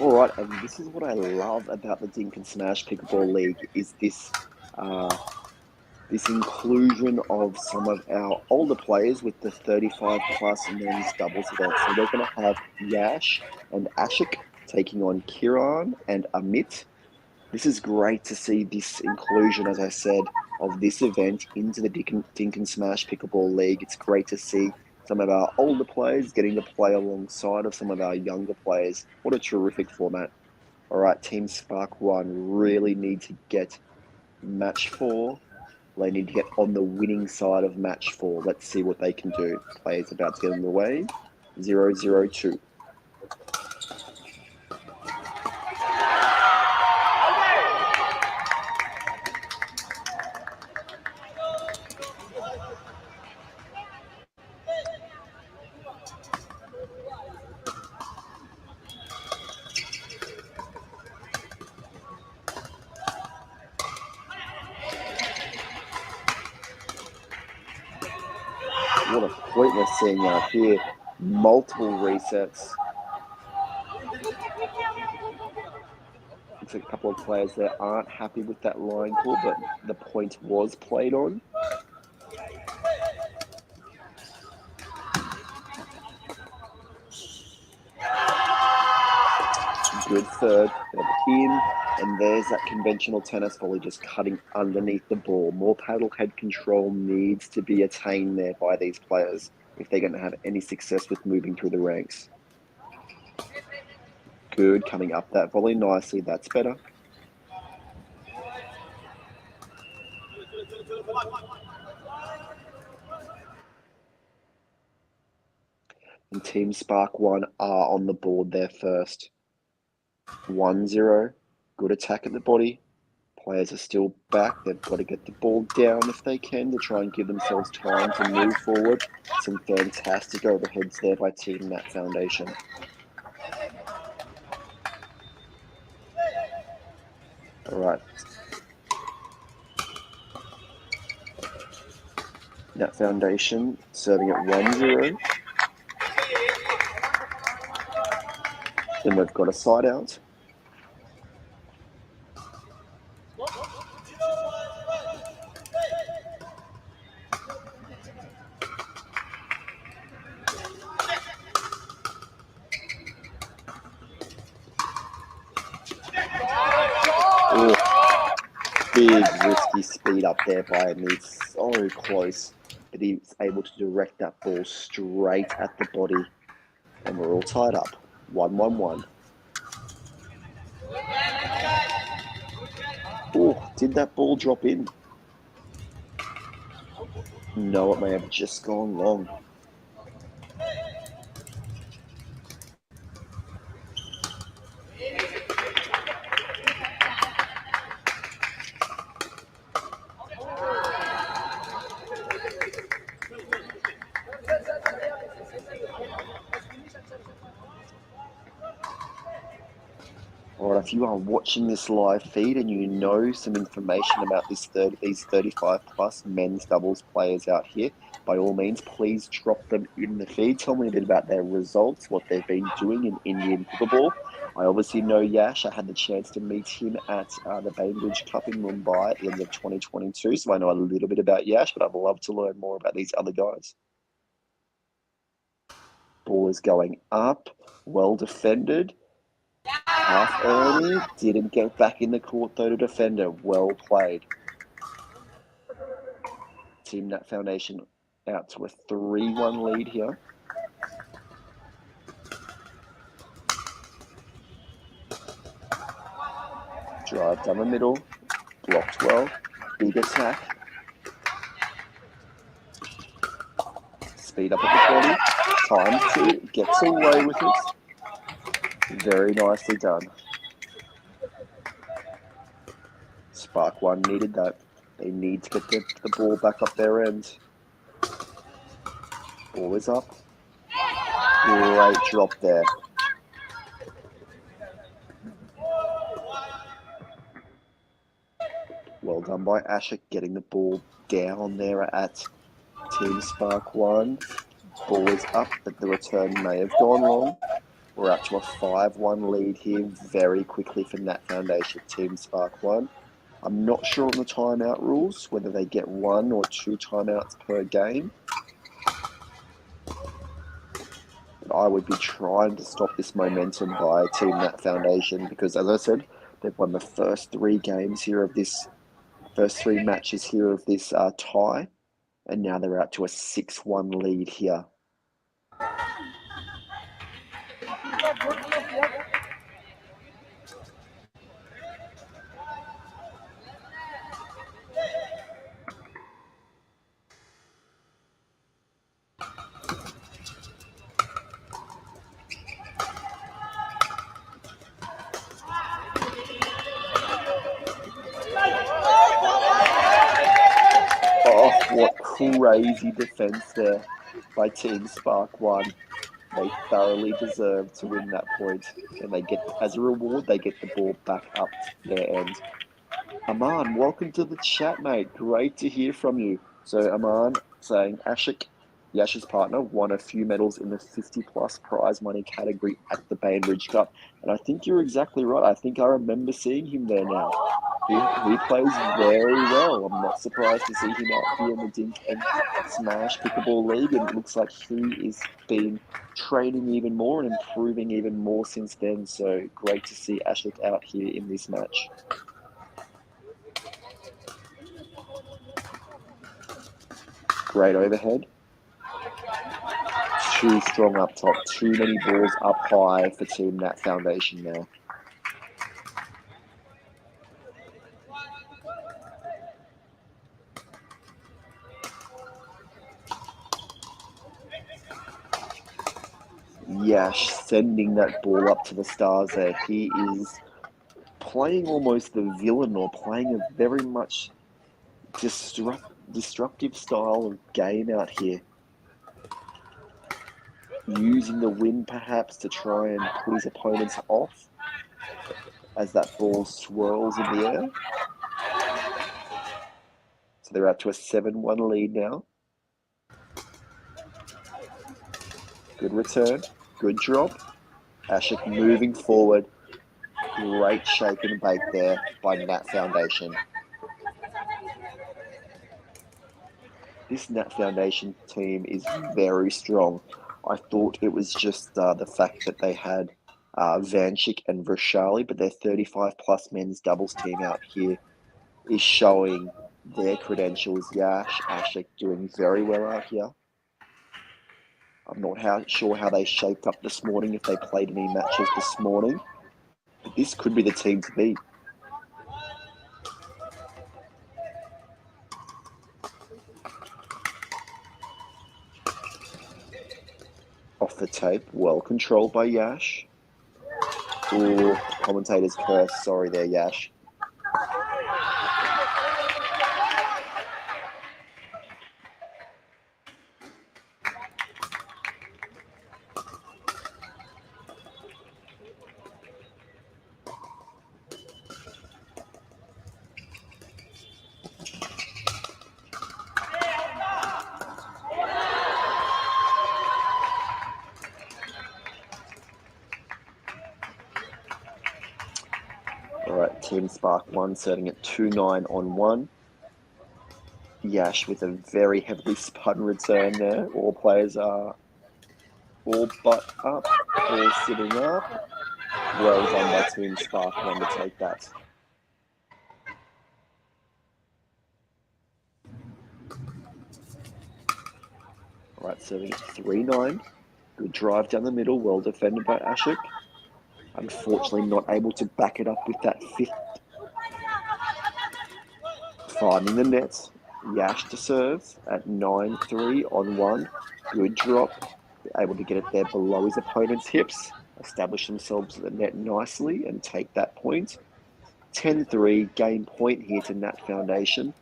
All right, and this is what I love about the Dink and Smash Pickleball League is this inclusion of some of our older players with the 35 plus men's doubles event. So we're going to have Yash and Ashik taking on Kiran and Amit. This is great to see this inclusion, as I said, of this event into the Dink and Smash Pickleball League. It's great to see some of our older players getting to play alongside of some of our younger players. What a terrific format. All right, Team Spark One really need to get match 4. They need to get on the winning side of match 4. Let's see what they can do. Players about to get in the way. 0-0-2. What a point we're seeing out here. Multiple resets. Looks like a couple of players there aren't happy with that line call, but the point was played on. Good third. In, and there's that conventional tennis volley just cutting underneath the ball. More paddle head control needs to be attained there by these players if they're going to have any success with moving through the ranks. Good, coming up that volley nicely. That's better. And Team Spark One are on the board there first. 1-0. Good attack at the body. Players are still back. They've got to get the ball down if they can to try and give themselves time to move forward. Some fantastic overheads there by Team NAT Foundation. All right. NAT Foundation serving at 1-0. Then we've got a side out. Big risky speed up there by him. He's so close, but he's able to direct that ball straight at the body. And we're all tied up. 1-1-1. Oh, did that ball drop in? No, it may have just gone long. All right, if you are watching this live feed and you know some information about these 35 plus men's doubles players out here, by all means, please drop them in the feed. Tell me a bit about their results, what they've been doing in Indian pickleball. I obviously know Yash. I had the chance to meet him at the Bainbridge Cup in Mumbai at the end of 2022, so I know a little bit about Yash, but I'd love to learn more about these other guys. Ball is going up, well defended. Half early, didn't get back in the court though to defender. Well played. Team NAT Foundation out to a 3-1 lead here. Drive down the middle, blocked well, big attack. Speed up at the body, time to, gets away with it. Very nicely done. Spark One needed that. They need to get the ball back up their end. Ball is up. Great drop there. Well done by Ashik getting the ball down there at Team Spark One. Ball is up, but the return may have gone long. We're up to a 5-1 lead here very quickly for NAT Foundation Team Spark One. I'm not sure on the timeout rules, whether they get 1 or 2 timeouts per game. But I would be trying to stop this momentum by Team NAT Foundation because, as I said, they've won the first 3 games here of this, first 3 matches here of this tie, and now they're out to a 6-1 lead here. Oh, what crazy defense there by Team Spark One. They thoroughly deserve to win that point, and they get, as a reward, they get the ball back up their end. Aman, welcome to the chat, mate. Great to hear from you. So Aman saying Ashik, Yash's partner, won a few medals in the 50-plus prize money category at the Bainbridge Cup. And I think you're exactly right. I think I remember seeing him there now. He plays very well. I'm not surprised to see him out here in the DINK and Smash Pickleball League. And it looks like he is been training even more and improving even more since then. So great to see Ashik out here in this match. Great overhead. Too strong up top. Too many balls up high for Team NAT Foundation now. Yash sending that ball up to the stars there. He is playing almost the villain, or playing a very much destructive style of game out here. Using the wind perhaps to try and put his opponents off as that ball swirls in the air. So they're up to a 7-1 lead now. Good return, good drop. Ashik moving forward. Great shake and bake there by NAT Foundation. This NAT Foundation team is very strong. I thought it was just the fact that they had Vanchik and Vrishali, but they're 35-plus men's doubles team out here. is showing their credentials. Yash, Ashik doing very well out here. I'm not sure how they shaped up this morning, if they played any matches this morning. But this could be the team to beat. Off the tape, well controlled by Yash. Ooh, commentator's curse. Sorry there, Yash. All right, Team Spark 1 serving at 2-9 on 1. Yash with a very heavily spun return there. All players are all butt up, all sitting up. Well done by Team Spark 1 to take that. All right, serving at 3-9. Good drive down the middle, well defended by Ashik. Unfortunately not able to back it up with that fifth. Finding the net. Yash to serve at 9-3 on 1. Good drop. Able to get it there below his opponent's hips. Establish themselves at the net nicely and take that point. 10-3, game point here to NAT Foundation.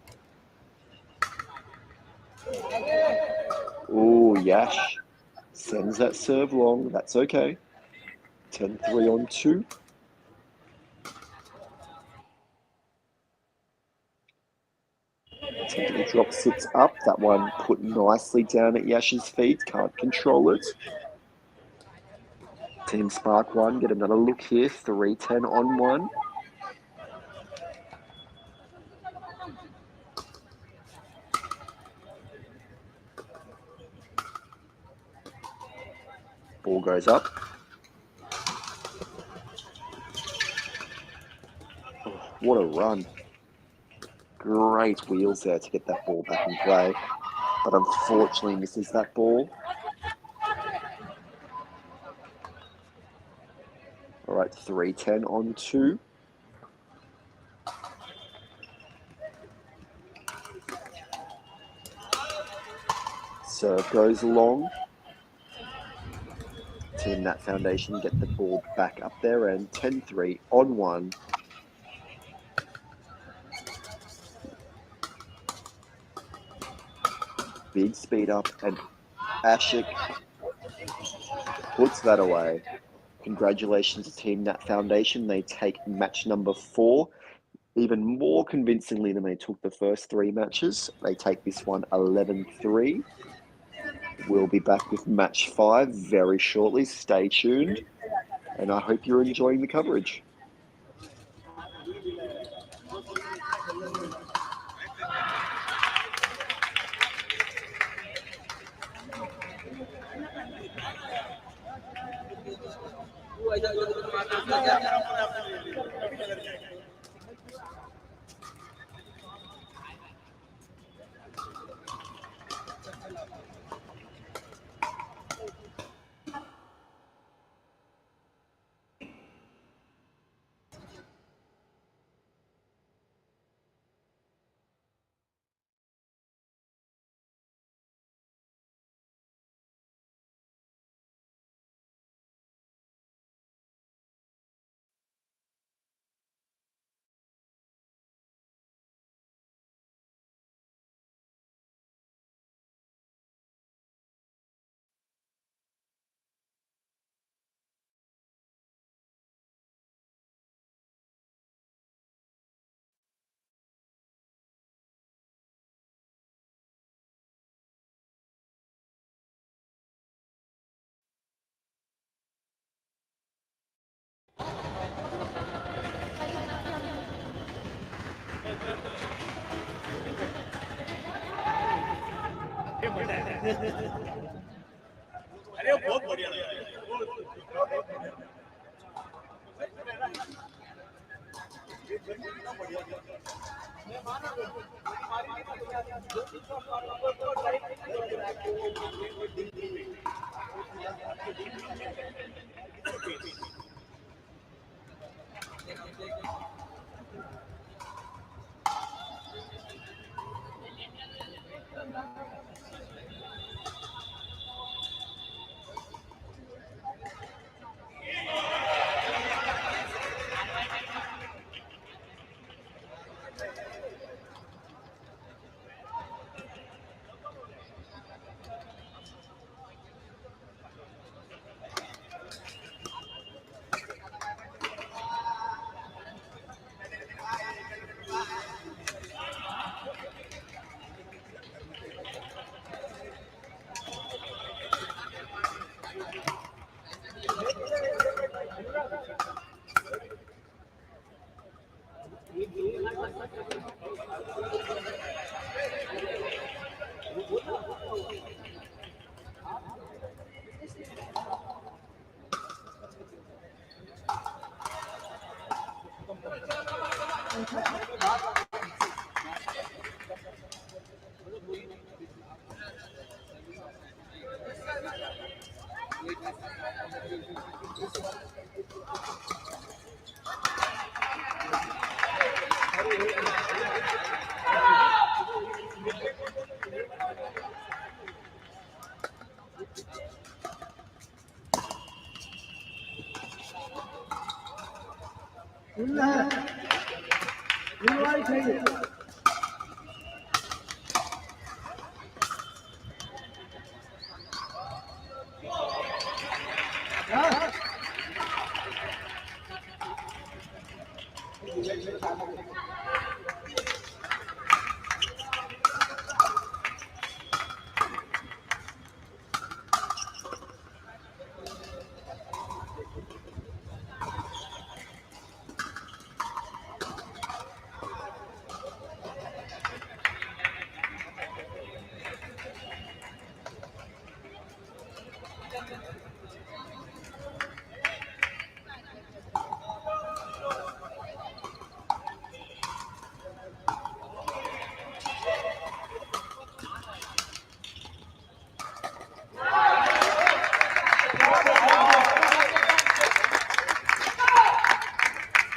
Ooh, Yash sends that serve long. That's okay. 10-3 on 2. Attempting to drop 6 up. That one put nicely down at Yash's feet. Can't control it. Team Spark 1 get another look here. 3-10 on 1. Ball goes up. Oh, what a run. Great wheels there to get that ball back in play. But unfortunately misses that ball. All right, 3-10 on 2. Serve goes long. Team NAT Foundation get the ball back up there and 10-3 on 1. Big speed up and Ashik puts that away. Congratulations to Team NAT Foundation. They take match number 4 even more convincingly than they took the first 3 matches. They take this one 11-3. We'll be back with match 5 very shortly. Stay tuned. And I hope you're enjoying the coverage. अरे बहुत बढ़िया लगा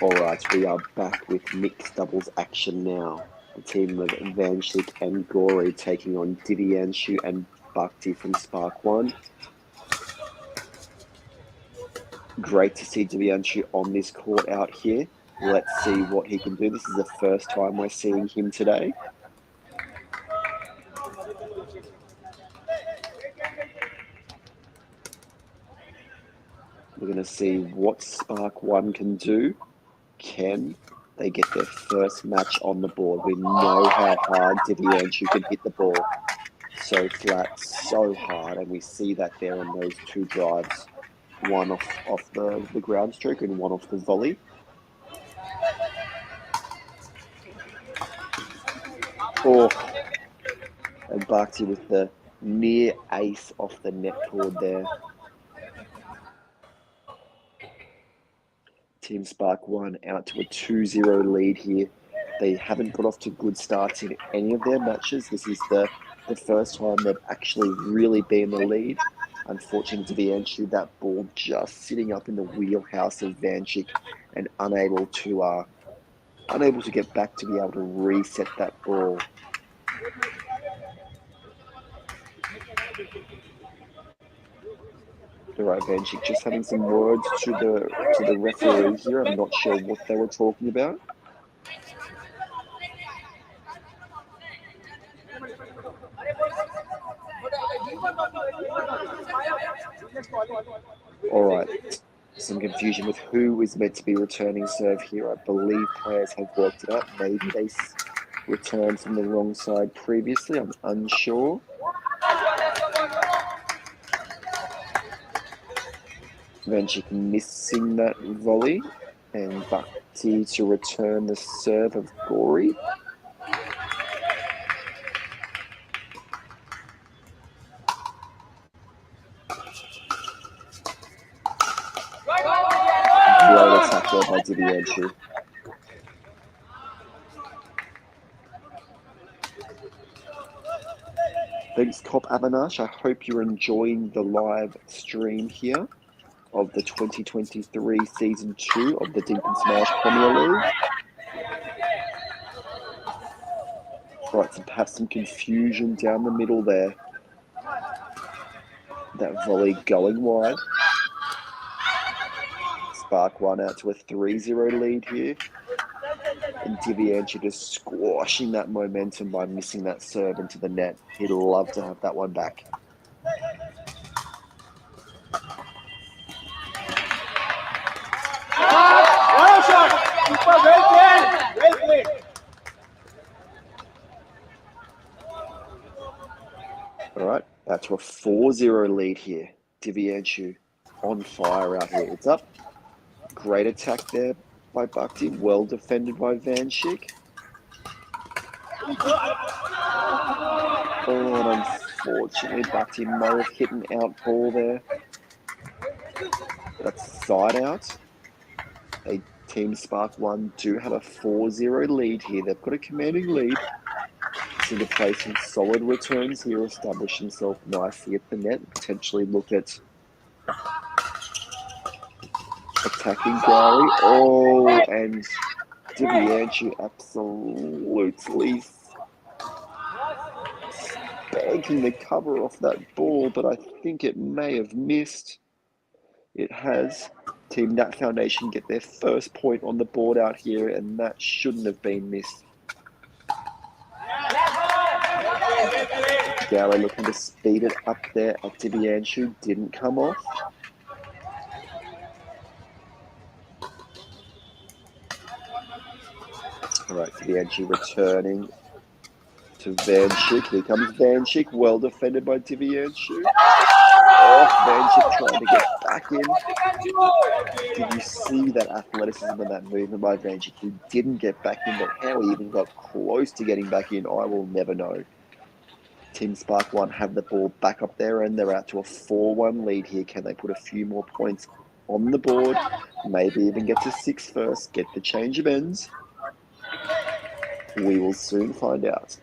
Alright, we are back with mixed doubles action now. The team of Vanshik and Gory taking on Divyanshu and Bhakti from Spark 1. Great to see Divyanshu on this court out here. Let's see what he can do. This is the first time we're seeing him today. We're going to see what Spark 1 can do. Can they get their first match on the board? We know how hard Divyanshu can hit the ball. So flat, so hard, and we see that there on those two drives. One off the ground stroke and one off the volley. Oh, and Bhakti with the near ace off the net cord there. Team Spark 1 out to a 2-0 lead here. They haven't got off to good starts in any of their matches. This is the first time they've actually really been in the lead. Unfortunately, Divyanshu, that ball just sitting up in the wheelhouse of Vanshik and unable to get back to be able to reset that ball. All right, Vanshik, just having some words to the referee here. I'm not sure what they were talking about. All right, some confusion with who is meant to be returning serve here. I believe players have worked it out. Maybe they returned from the wrong side previously. I'm unsure. Vanshik missing that volley, and Bhakti to return the serve of Gory. Great attack there by Divyanshu. Thanks, Cop Avinash. I hope you're enjoying the live stream here of the 2023 Season 2 of the Dink and Smash Premier League. Right, so perhaps some confusion down the middle there. That volley going wide. Spark One out to a 3-0 lead here. And Divianchi just squashing that momentum by missing that serve into the net. He'd love to have that one back. All right, back to a 4-0 lead here. Divianchi on fire out here. It's up. Great attack there by Bhakti. Well defended by Vanshik. Oh, and unfortunately, Bhakti may have hit an out ball there. That's side out. Team Spark 1 do have a 4-0 lead here. They've got a commanding lead. Seem to play some solid returns here, establish himself nicely at the net, potentially look at attacking Gary. Oh, and Divianchi absolutely spanking the cover off that ball, but I think it may have missed. It has. Team NAT Foundation get their first point on the board out here, and that shouldn't have been missed. Gary looking to speed it up there at Divianchi, didn't come off. All right, Divianchi returning to Vanshik. Here comes Vanshik, well defended by Divianchi. Oh, Vanshik trying to get back in. Did you see that athleticism and that movement by Vanshik? He didn't get back in, but how he even got close to getting back in, I will never know. Team Spark 1 have the ball back up there, and they're out to a 4-1 lead here. Can they put a few more points on the board? Maybe even get to 6 first, get the change of ends? We will soon find out.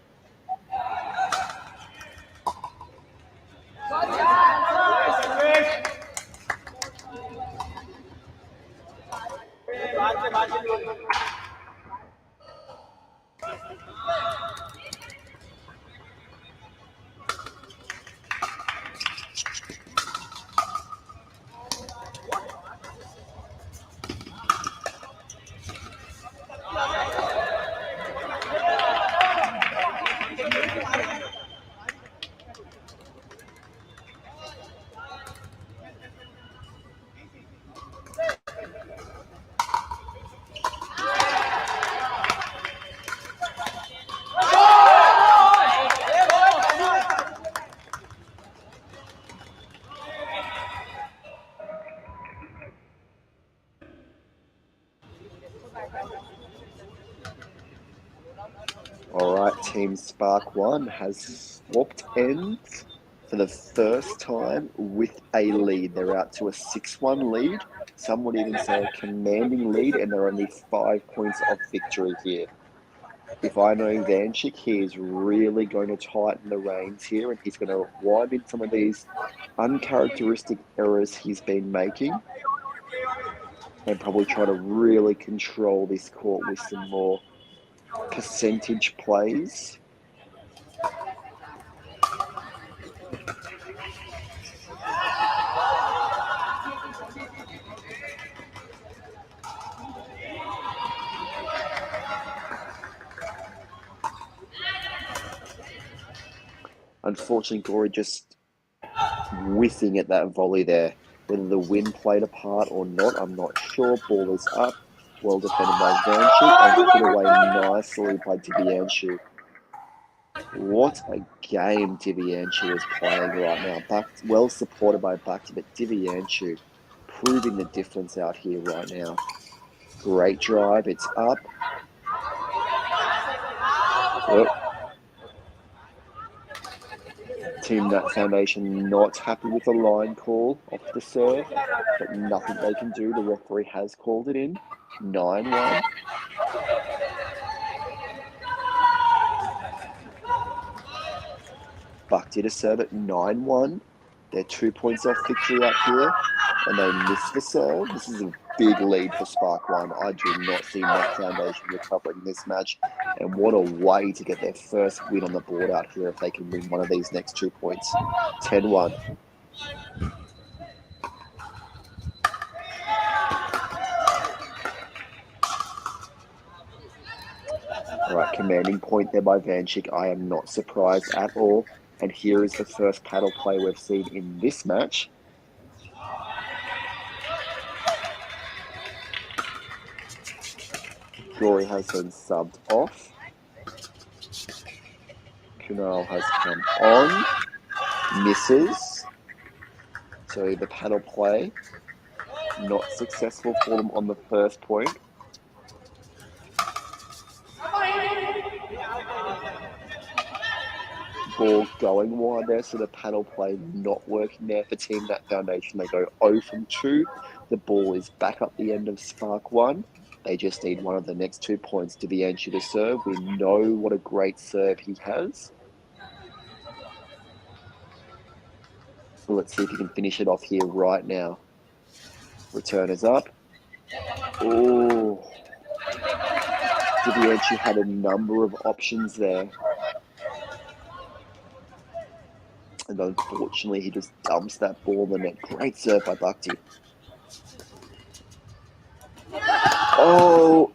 All right, Team Spark 1 has swapped ends for the first time with a lead. They're out to a 6-1 lead. Some would even say a commanding lead, and they're only 5 points off victory here. If I know Vanshik, he is really going to tighten the reins here, and he's going to wind in some of these uncharacteristic errors he's been making, and probably try to really control this court with some more percentage plays. Unfortunately, Gory just whiffing at that volley there. Whether the wind played a part or not, I'm not sure. Ball is up. Well defended by Vanshik and put away nicely by Divianchi. What a game Divianchi is playing right now. Well supported by Bhakti, but Divianchi proving the difference out here right now. Great drive. It's up. Oh. Team NAT Foundation not happy with the line call off the serve, but nothing they can do. The referee has called it in. 9-1. Bucked to serve at 9-1. They're 2 points off victory out here, and they miss the serve. This is a big lead for Spark One. I do not see Nat Foundation recovering this match, and what a way to get their first win on the board out here if they can win one of these next 2 points. 10-1. All right, commanding point there by Vanchik. I am not surprised at all. And here is the first paddle play we've seen in this match. Jory has been subbed off. Kunal has come on. Misses. So the paddle play, not successful for them on the first point. Ball going wide there, so the paddle play not working there for Team Nat Foundation. They go 0 from 2. The ball is back up the end of Spark 1. They just need one of the next 2 points to be Anshu to serve. We know what a great serve he has. So let's see if he can finish it off here right now. Return is up. Oh, Divianchu had a number of options there. And unfortunately, he just dumps that ball in the net. Great serve by Bhakti. Oh,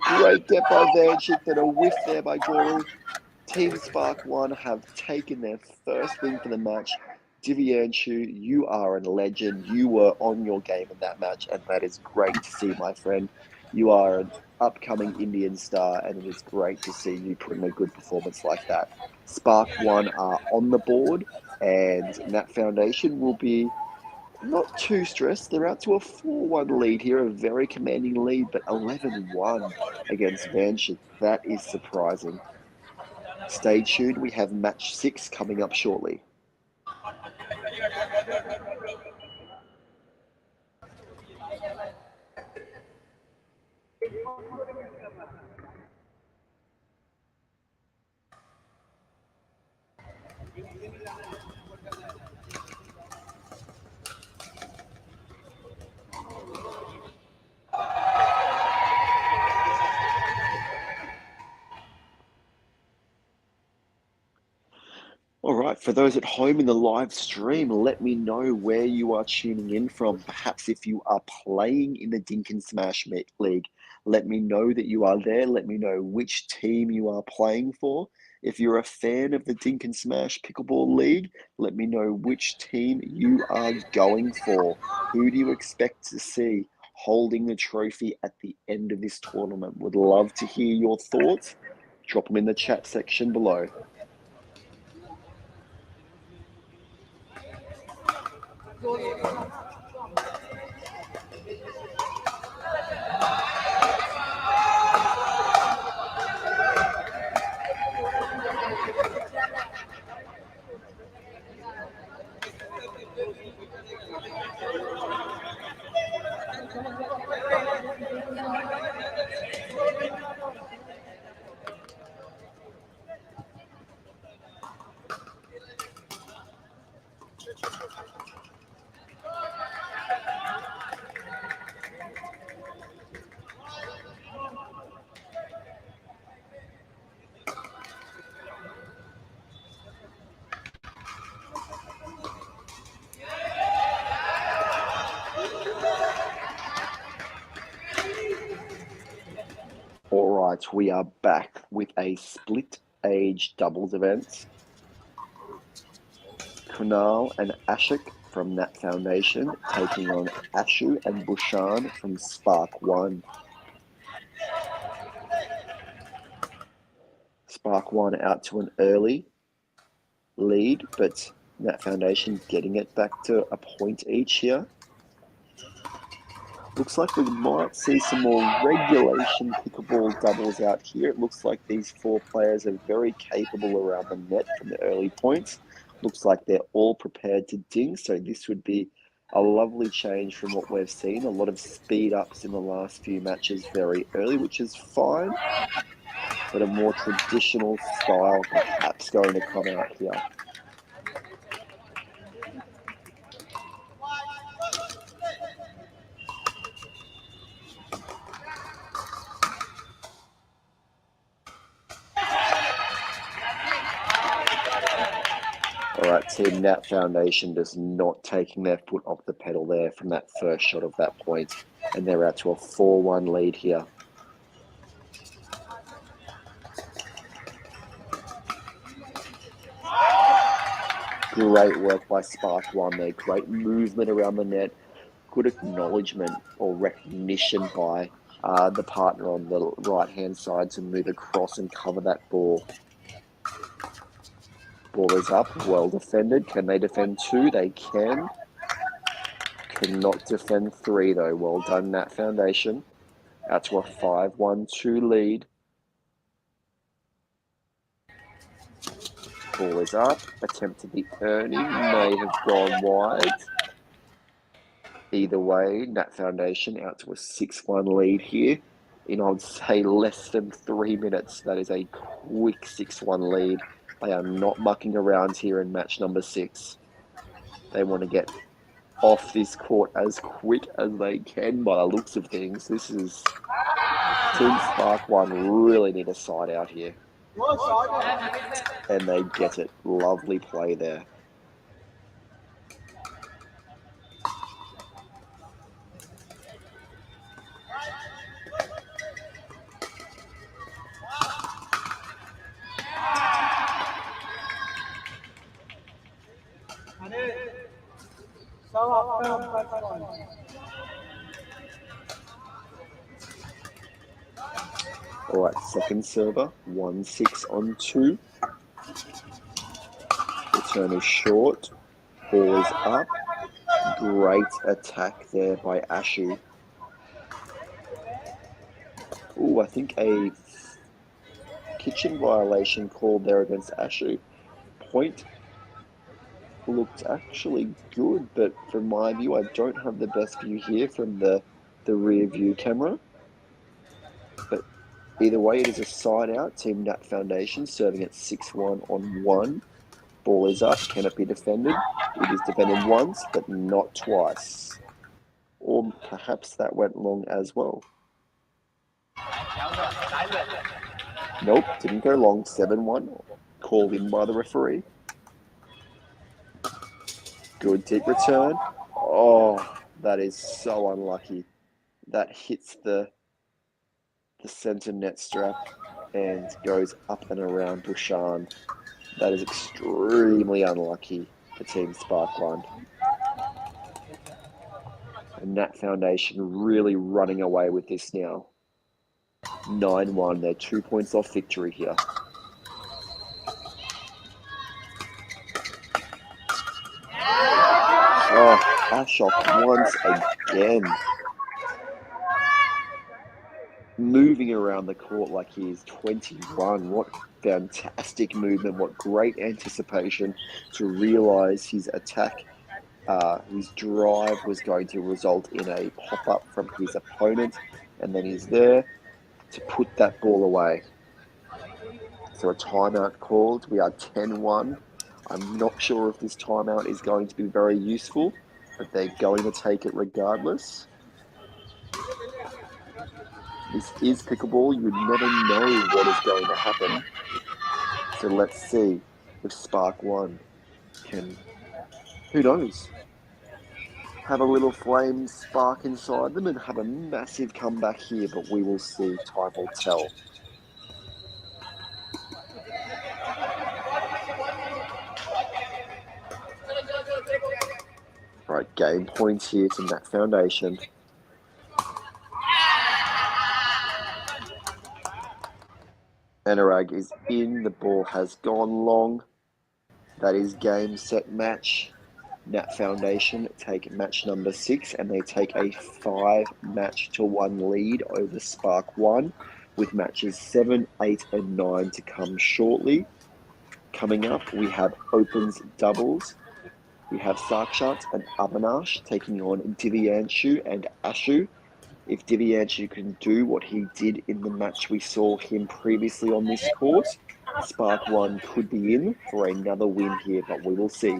great get by Vanchik, then a whiff there by Jory. Team Spark 1 have taken their first win for the match. Divianchu, you are a legend. You were on your game in that match, and that is great to see, my friend. You are an upcoming Indian star, and it is great to see you put in a good performance like that. Spark 1 are on the board, and Nat Foundation will be not too stressed. They're out to a 4-1 lead here, a very commanding lead, but 11-1 against Vanchik. That is surprising. Stay tuned. We have match 6 coming up shortly. All right, for those at home in the live stream, let me know where you are tuning in from. Perhaps if you are playing in the Dink and Smash League, let me know that you are there. Let me know which team you are playing for. If you're a fan of the Dink and Smash Pickleball League, let me know which team you are going for. Who do you expect to see holding the trophy at the end of this tournament? Would love to hear your thoughts. Drop them in the chat section below. All right, we are back with a split age doubles event. Kunal and Ashik from Nat Foundation taking on Ashu and Bushan from Spark 1. Spark 1 out to an early lead, but Nat Foundation getting it back to a point each here. Looks like we might see some more regulation pickleball doubles out here. It looks like these 4 players are very capable around the net from the early points. Looks like they're all prepared to ding, so this would be a lovely change from what we've seen. A lot of speed ups in the last few matches very early, which is fine, but a more traditional style perhaps going to come out here. Team Nat Foundation just not taking their foot off the pedal there from that first shot of that point, and they're out to a 4-1 lead here. Great work by Spark One there. Great movement around the net. Good acknowledgement or recognition by the partner on the right-hand side to move across and cover that ball. Ball is up. Well defended. Can they defend 2? They can. Cannot defend 3 though. Well done, Nat Foundation. Out to a 5-1-2 lead. Ball is up. Attempted the earning. May have gone wide. Either way, Nat Foundation out to a 6-1 lead here in, I'd say, less than 3 minutes. That is a quick 6-1 lead. They are not mucking around here in match number 6. They want to get off this court as quick as they can by the looks of things. This is Team Spark One really need a side out here. And they get it. Lovely play there. All right, second server, 1-6 on 2. Return is short. Ball is up. Great attack there by Ashu. Ooh, I think a kitchen violation called there against Ashu. Point looked actually good, but from my view, I don't have the best view here from the rear view camera. But either way, it is a side out. Team Nat Foundation serving at 6-1 on 1. Ball is up. Can it be defended? It is defended once, but not twice. Or perhaps that went long as well. Nope, didn't go long. 7-1. Called in by the referee. Good deep return. Oh, that is so unlucky. That hits the center net strap and goes up and around Bushan. That is extremely unlucky for Team Spark One. And Nat Foundation really running away with this now. 9-1, they're 2 points off victory here. Oh, Ashok once again. Moving around the court like he is 21. What fantastic movement. What great anticipation to realise his attack, his drive was going to result in a pop-up from his opponent. And then he's there to put that ball away. So a timeout called. We are 10-1. I'm not sure if this timeout is going to be very useful, but they're going to take it regardless. This is pickleball. You never know what is going to happen. So let's see if Spark One can, who knows, have a little flame spark inside them and have a massive comeback here, but we will see. Time will tell. Right, game points here to Nat Foundation. Anurag is in, the ball has gone long. That is game, set, match. Nat Foundation take match number 6 and they take a 5-1 lead over Spark One, with matches 7, 8 and 9 to come shortly. Coming up, we have opens doubles. We have Sakshat and Avinash taking on Divyanshu and Ashu. If Divyanshu can do what he did in the match we saw him previously on this court, Spark One could be in for another win here, but we will see.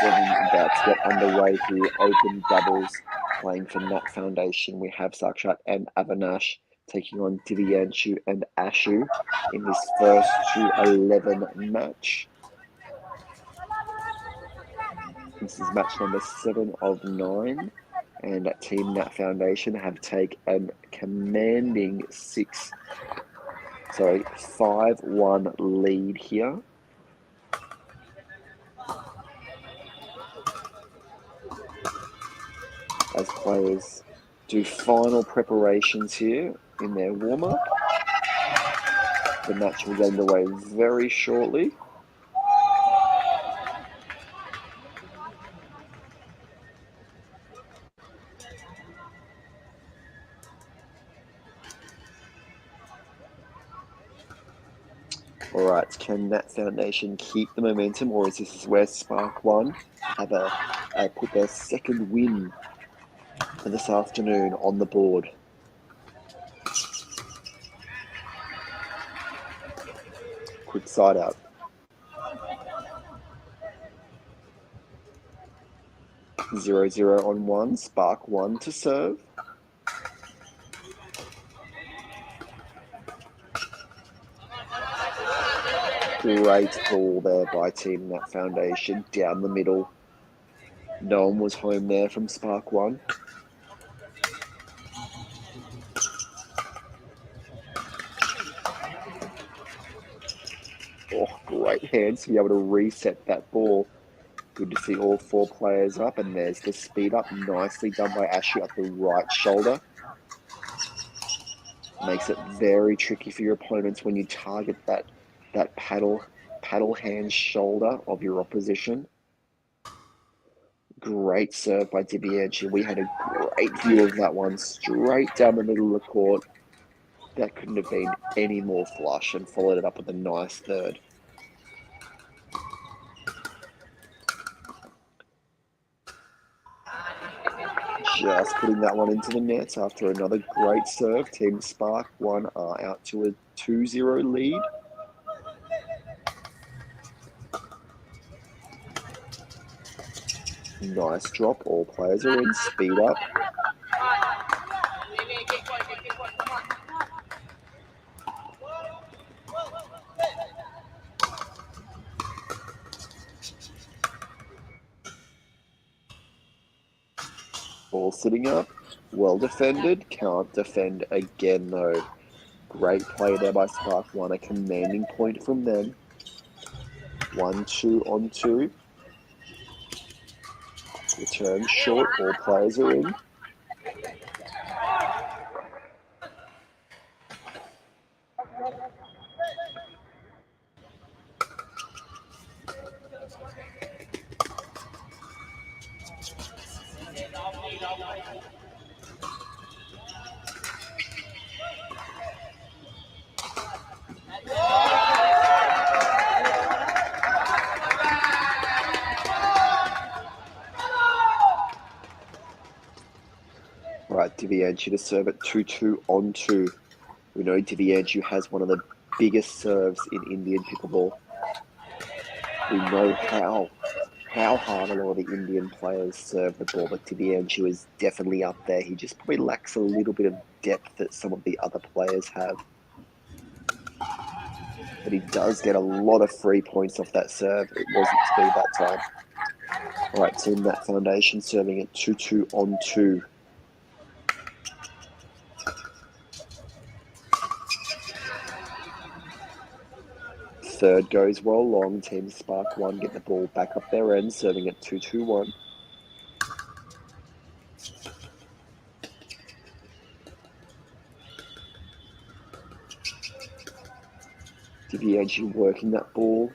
7 about to get underway here. Open doubles playing for NAT Foundation. We have Sakshat and Avinash taking on Divyanshu and Ashu in this first to 11 match. This is match number 7 of 9. And Team NAT Foundation have taken a commanding 5-1 lead here. As players do final preparations here in their warm-up. The match will get underway very shortly. All right, can NAT Foundation keep the momentum, or is this where Spark One have put their second win for this afternoon on the board? Quick side out. 0-0 on 1, Spark 1 to serve. Great ball there by Team NAT Foundation, down the middle. No one was home there from Spark 1. Oh, great hands to be able to reset that ball. Good to see all 4 players up, and there's the speed up. Nicely done by Ashu at the right shoulder. Makes it very tricky for your opponents when you target that paddle hand shoulder of your opposition. Great serve by Divyanshu. We had a great view of that one, straight down the middle of the court. That couldn't have been any more flush, and followed it up with a nice third. Just putting that one into the net after another great serve. Team Spark 1 are out to a 2-0 lead. Nice drop. All players are in. Speed up. Ball sitting up. Well defended. Can't defend again though. Great play there by Spark 1. A commanding point from them. 1-2 on 2. Return short. All players are in. Right, Divyanshu to serve at 2-2 on 2. We know Divyanshu has one of the biggest serves in Indian pickleball. We know how hard a lot of the Indian players serve the ball, but Divyanshu is definitely up there. He just probably lacks a little bit of depth that some of the other players have. But he does get a lot of free points off that serve. It wasn't to be that time. All right, Team NAT Foundation serving at 2-2 on 2. Third goes well long. Team Spark 1 get the ball back up their end, serving at 2-2-1. Divyanshu working that ball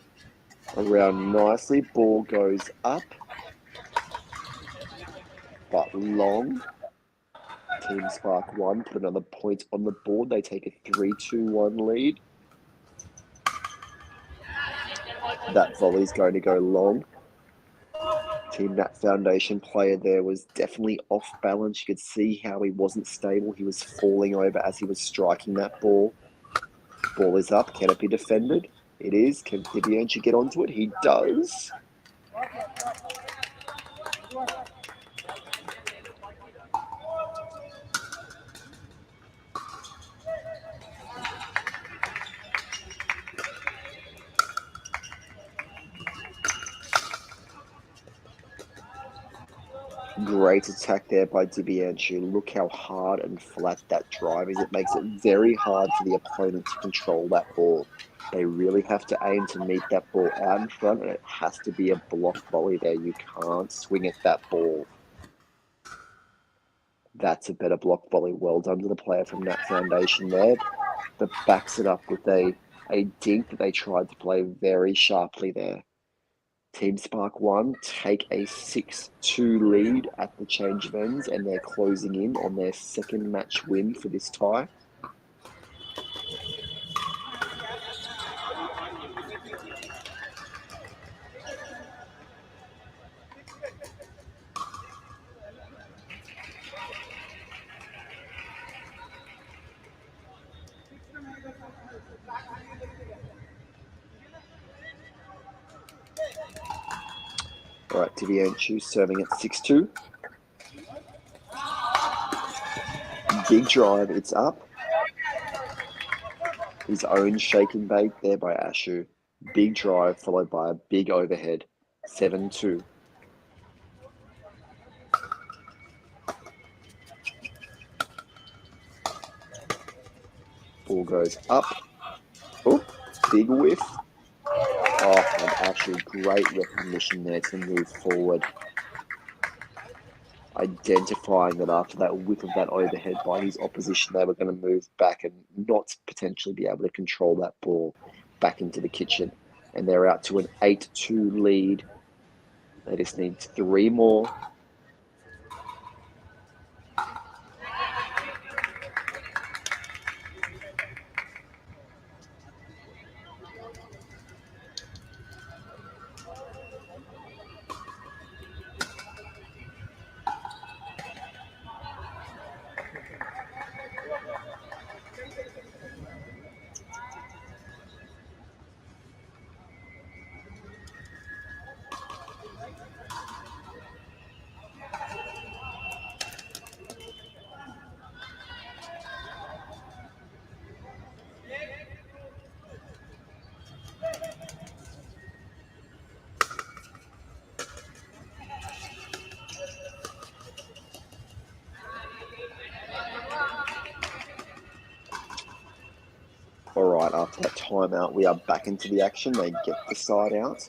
around nicely. Ball goes up, but long. Team Spark 1 put another point on the board. They take a 3-2-1 lead. That volley's going to go long. Team NAT Foundation player there was definitely off balance. You could see how he wasn't stable. He was falling over as he was striking that ball. Ball is up. Can it be defended? It is. Can Divyanshu get onto it? He does. Great attack there by DiBianchu. Look how hard and flat that drive is. It makes it very hard for the opponent to control that ball. They really have to aim to meet that ball out in front, and it has to be a block volley there. You can't swing at that ball. That's a better block volley. Well done to the player from NAT Foundation there. That backs it up with a dink that they tried to play very sharply there. Team Spark 1 take a 6-2 lead at the change of ends, and they're closing in on their second match win for this tie. All right, DiBianchu serving at 6-2. Big drive, it's up. His own shake and bake there by Ashu. Big drive followed by a big overhead. 7-2. Ball goes up. Oh, big whiff. Oh, and Ashu, great recognition there to move forward. Identifying that after that whiff of that overhead by his opposition, they were going to move back and not potentially be able to control that ball back into the kitchen. And they're out to an 8-2 lead. They just need 3 more. All right, after that timeout, we are back into the action. They get the side out.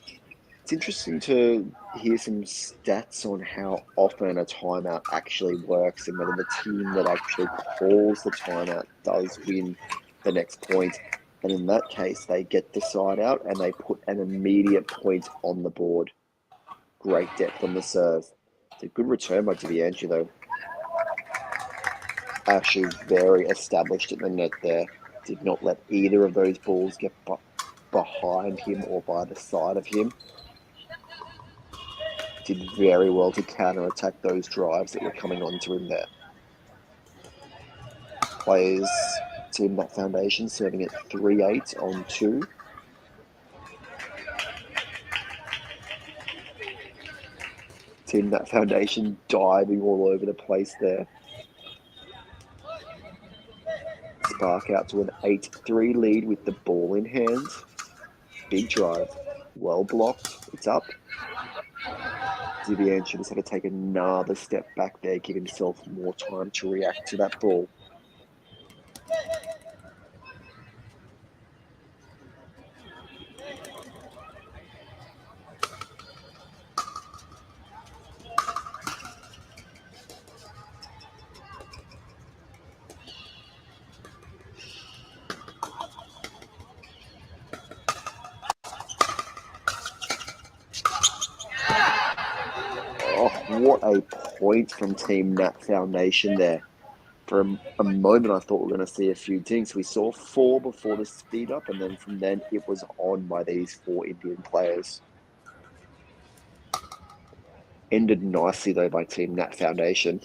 It's interesting to hear some stats on how often a timeout actually works and whether the team that actually calls the timeout does win the next point. And in that case, they get the side out and they put an immediate point on the board. Great depth on the serve. It's a good return by DiBianchu, though. Ashu very established at the net there. Did not let either of those balls get behind him or by the side of him. Did very well to counter-attack those drives that were coming onto him there. Players, Team NAT Foundation serving at 3-8 on 2. Team NAT Foundation diving all over the place there. Spark out to an 8-3 lead with the ball in hand. Big drive. Well blocked. It's up. DiBianchu just had to take another step back there, give himself more time to react to that ball. Oh, what a point from Team NAT Foundation there. For a moment, I thought we were going to see a few dinks. We saw 4 before the speed up, and then from then it was on by these 4 Indian players. Ended nicely, though, by Team NAT Foundation.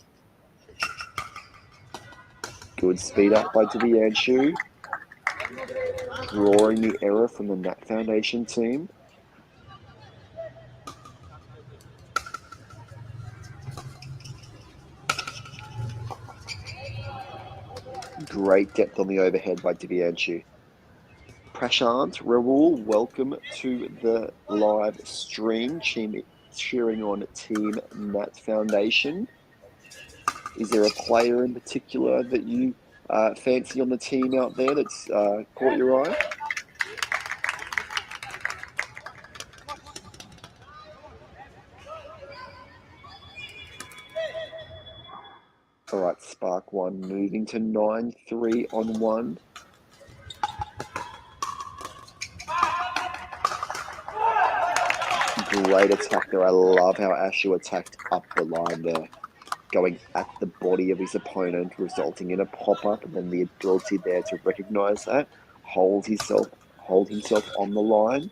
Good speed up by DiBianchu. Drawing the error from the NAT Foundation team. Great depth on the overhead by Divianchu. Prashant, Rahul, welcome to the live stream, cheering on Team NAT Foundation. Is there a player in particular that you fancy on the team out there that's caught your eye? All right, Spark 1 moving to 9-3 on 1. Great attack there. I love how Ashu attacked up the line there, going at the body of his opponent, resulting in a pop-up, and then the ability there to recognize that, hold himself on the line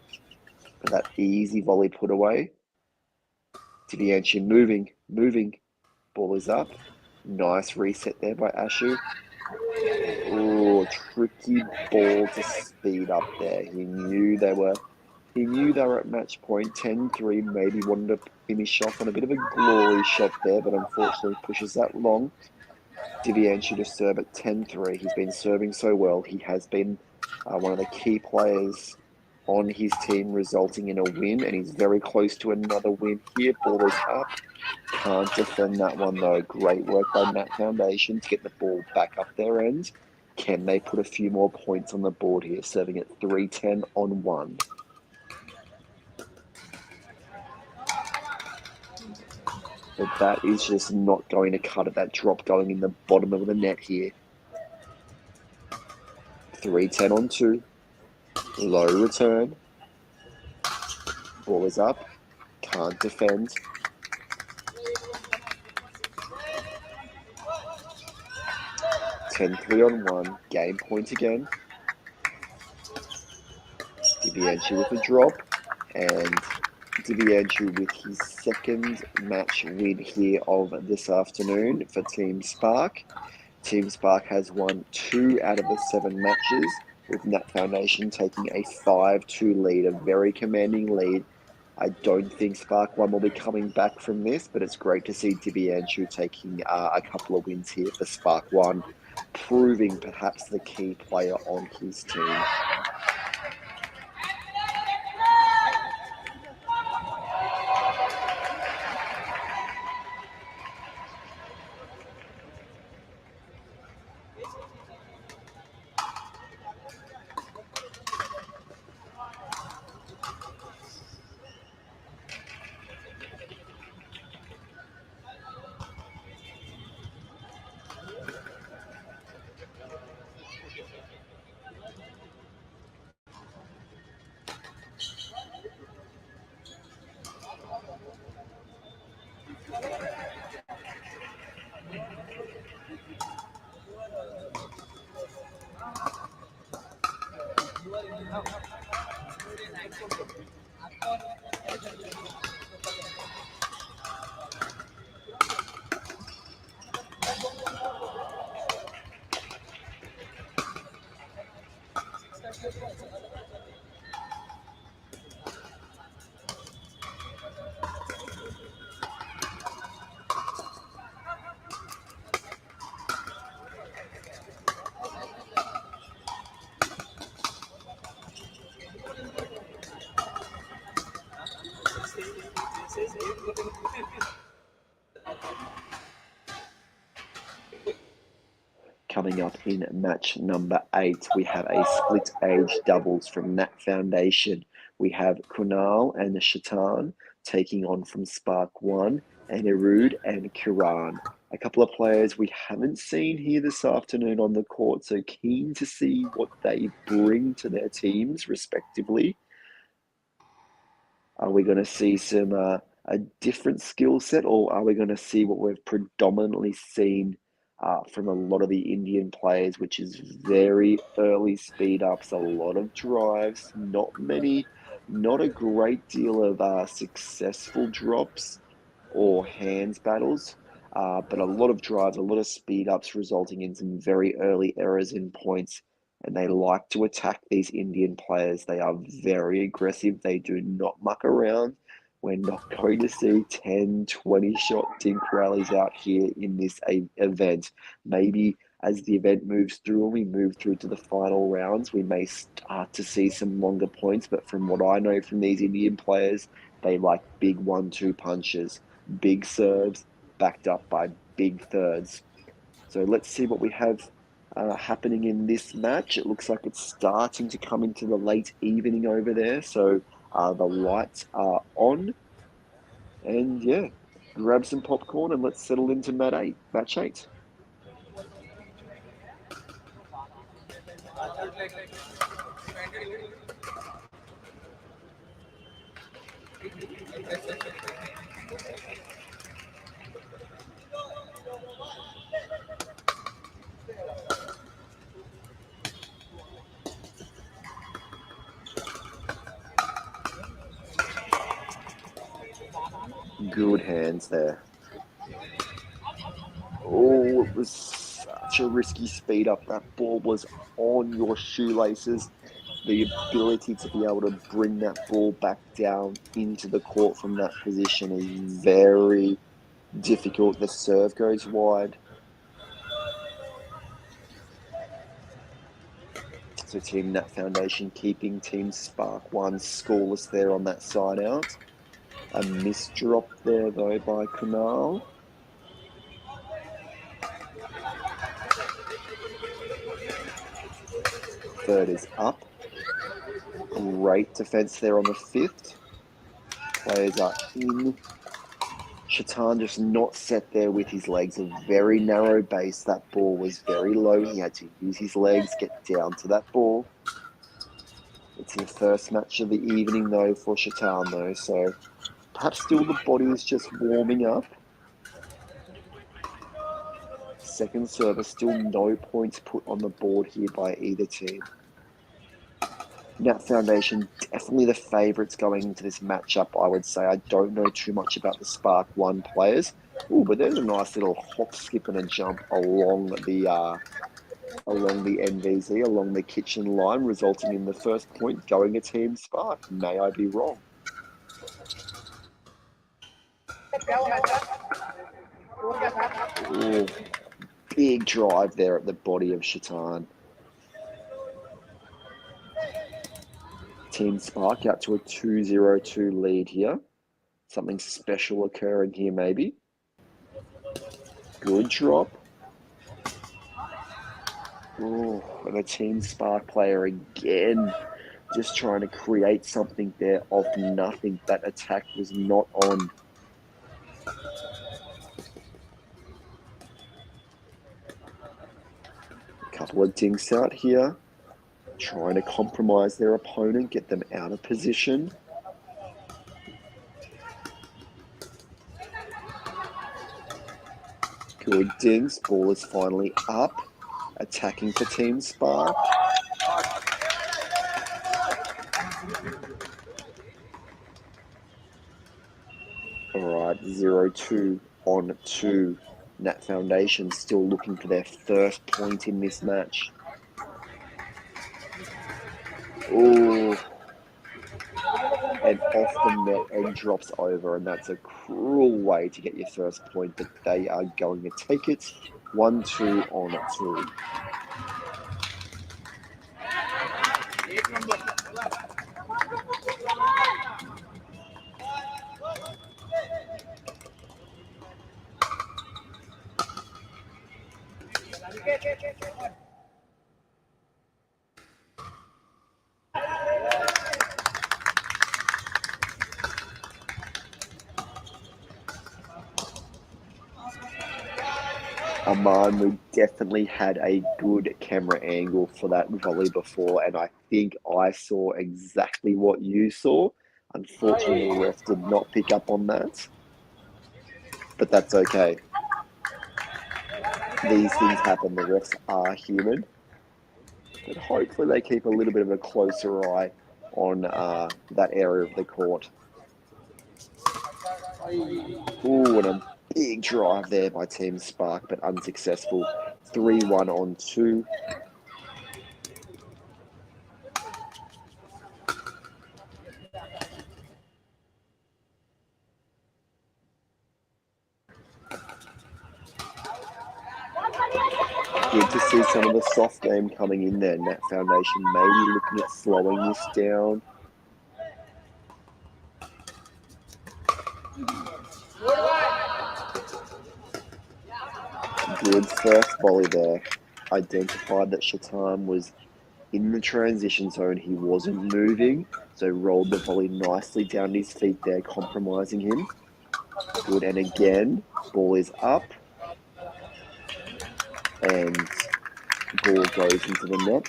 for that easy volley put away. Divianchu moving. Ball is up. Nice reset there by Ashu. Oh, tricky ball to speed up there. He knew they were at match point. 10-3, maybe wanted to finish off on a bit of a glory shot there, but unfortunately pushes that long. Divianchu to serve at 10-3. He's been serving so well. He has been one of the key players on his team, resulting in a win, and he's very close to another win here. Ball is up. Can't defend that one though. Great work by NAT Foundation to get the ball back up their end. Can they put a few more points on the board here, serving at 3-10 on 1? But that is just not going to cut it. That drop going in the bottom of the net here. 3-10 on 2. Low return. Ball is up. Can't defend. (10-3 on 1. Game point again. Divianchu with a drop. And Divianchu with his second match win here of this afternoon for Team Spark. Team Spark has won 2 out of the 7 matches, with NAT Foundation taking a 5-2 lead, a very commanding lead. I don't think Spark 1 will be coming back from this, but it's great to see Divianchu taking a couple of wins here for Spark 1, proving perhaps the key player on his team. Coming up in match number 8, we have a split age doubles from NAT Foundation. We have Kunal and Shaitan taking on from Spark 1, Anirudh and Kiran. A couple of players we haven't seen here this afternoon on the court, so keen to see what they bring to their teams respectively. Are we going to see some a different skill set, or are we going to see what we've predominantly seen from a lot of the Indian players, which is very early speed ups, a lot of drives, not a great deal of successful drops or hands battles, but a lot of drives, a lot of speed ups, resulting in some very early errors in points. And they like to attack these Indian players. They are very aggressive. They do not muck around. We're not going to see 10, 20 shot dink rallies out here in this event. Maybe as the event moves through and we move through to the final rounds, we may start to see some longer points. But from what I know from these Indian players, they like big 1-2 punches, big serves, backed up by big thirds. So let's see what we have happening in this match. It looks like it's starting to come into the late evening over there. So the lights are on. And yeah, grab some popcorn and let's settle into match 8. Good hands there. Oh, it was such a risky speed up. That ball was on your shoelaces. The ability to be able to bring that ball back down into the court from that position is very difficult. The serve goes wide. So Team NAT Foundation keeping Team Spark 1 scoreless there on that side out. A missed drop there though by Kunal. Third is up. Great defense there on the 5th. Players are in. Shaitan just not set there with his legs. A very narrow base. That ball was very low. He had to use his legs, get down to that ball. It's the first match of the evening though for Shaitan though, so perhaps still the body is just warming up. Second service, still no points put on the board here by either team. NAT Foundation, definitely the favourites going into this matchup, I would say. I don't know too much about the Spark 1 players. Oh, but there's a nice little hop, skip and a jump along the NVZ, along the kitchen line, resulting in the first point going to Team Spark. May I be wrong? Oh, big drive there at the body of Shaitan. Team Spark out to a 2-0-2 lead here. Something special occurring here, maybe. Good drop. Oh, and a Team Spark player again, just trying to create something there of nothing. That attack was not on. A couple of dinks out here, trying to compromise their opponent, get them out of position. Good dinks. Ball is finally up. Attacking for Team Spark. All right, 0-2 on 2. NAT Foundation still looking for their first point in this match. Oh, and off the net and drops over, and that's a cruel way to get your first point, but they are going to take it. 1-2 on 2. Aman, we definitely had a good camera angle for that volley before, and I think I saw exactly what you saw. Unfortunately, the ref did not pick up on that, but that's okay. These things happen. The refs are human, but hopefully they keep a little bit of a closer eye on that area of the court. Ooh, and a big drive there by Team Spark, but unsuccessful. 3-1 on 2. Good to see some of the soft game coming in there. NAT Foundation maybe looking at slowing this down. Good first volley there. Identified that Shatan was in the transition zone. He wasn't moving, so rolled the volley nicely down his feet there, compromising him. Good, and again, ball is up. And ball goes into the net.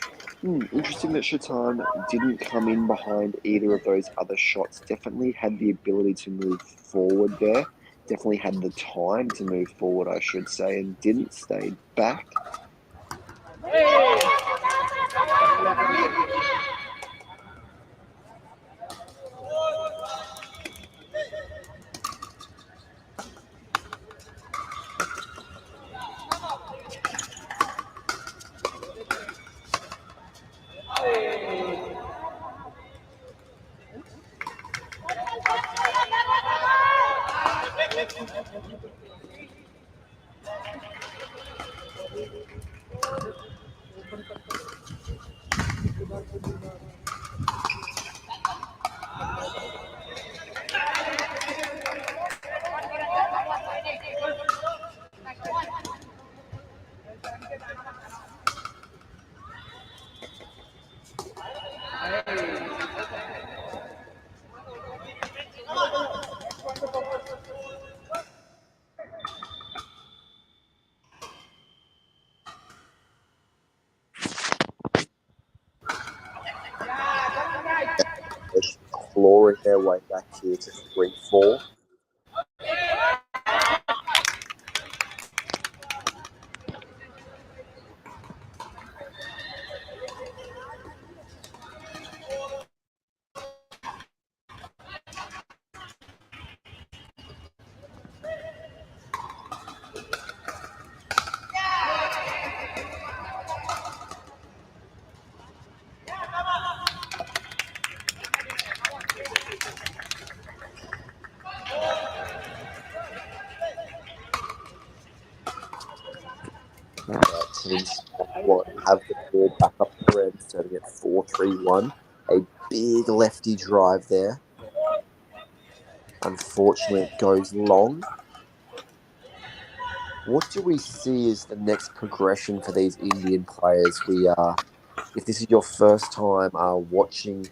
Interesting that Shatan didn't come in behind either of those other shots. Definitely had the ability to move forward there. Definitely had the time to move forward, I should say, and didn't stay back. Clawing their way back here to 3-4. Teams have the ball back up the end, starting at 4-3-1. A big lefty drive there. Unfortunately, it goes long. What do we see as the next progression for these Indian players? If this is your first time watching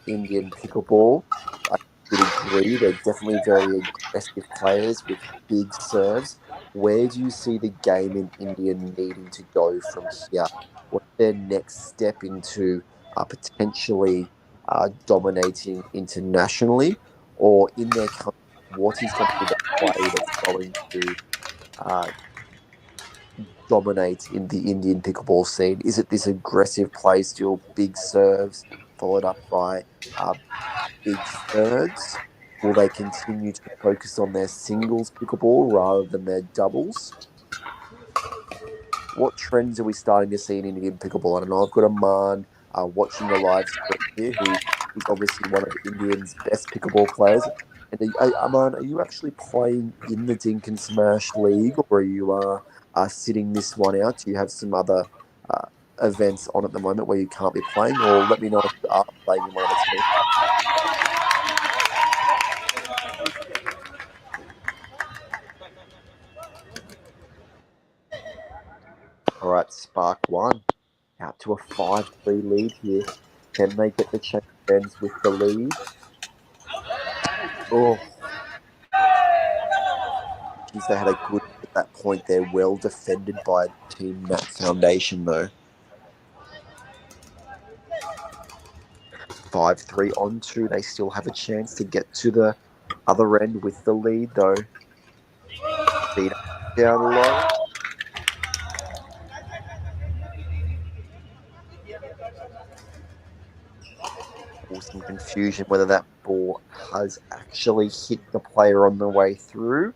Indian pickleball, I would agree they're definitely very aggressive players with big serves. Where do you see the game in India needing to go from here? What's their next step into potentially dominating internationally, or in their country? What is going to be the play that's going to uh, dominate in the Indian pickleball scene? Is it this aggressive play still, big serves, followed up by big thirds? Will they continue to focus on their singles pickleball rather than their doubles? What trends are we starting to see in Indian pickleball? I don't know. I've got Aman watching the live stream here, who is obviously one of India's best pickleball players. And Aman, are you actually playing in the Dink and Smash League, or are you sitting this one out? Do you have some other events on at the moment where you can't be playing? Or let me know if you are playing in one of the teams. All right, Spark 1 out to a 5-3 lead here. Can they get the change ends with the lead? Oh, geez, they had a good at that point there. Well defended by Team NAT Foundation, though. 5-3 on 2. They still have a chance to get to the other end with the lead, though. Feet down low. Some confusion whether that ball has actually hit the player on the way through.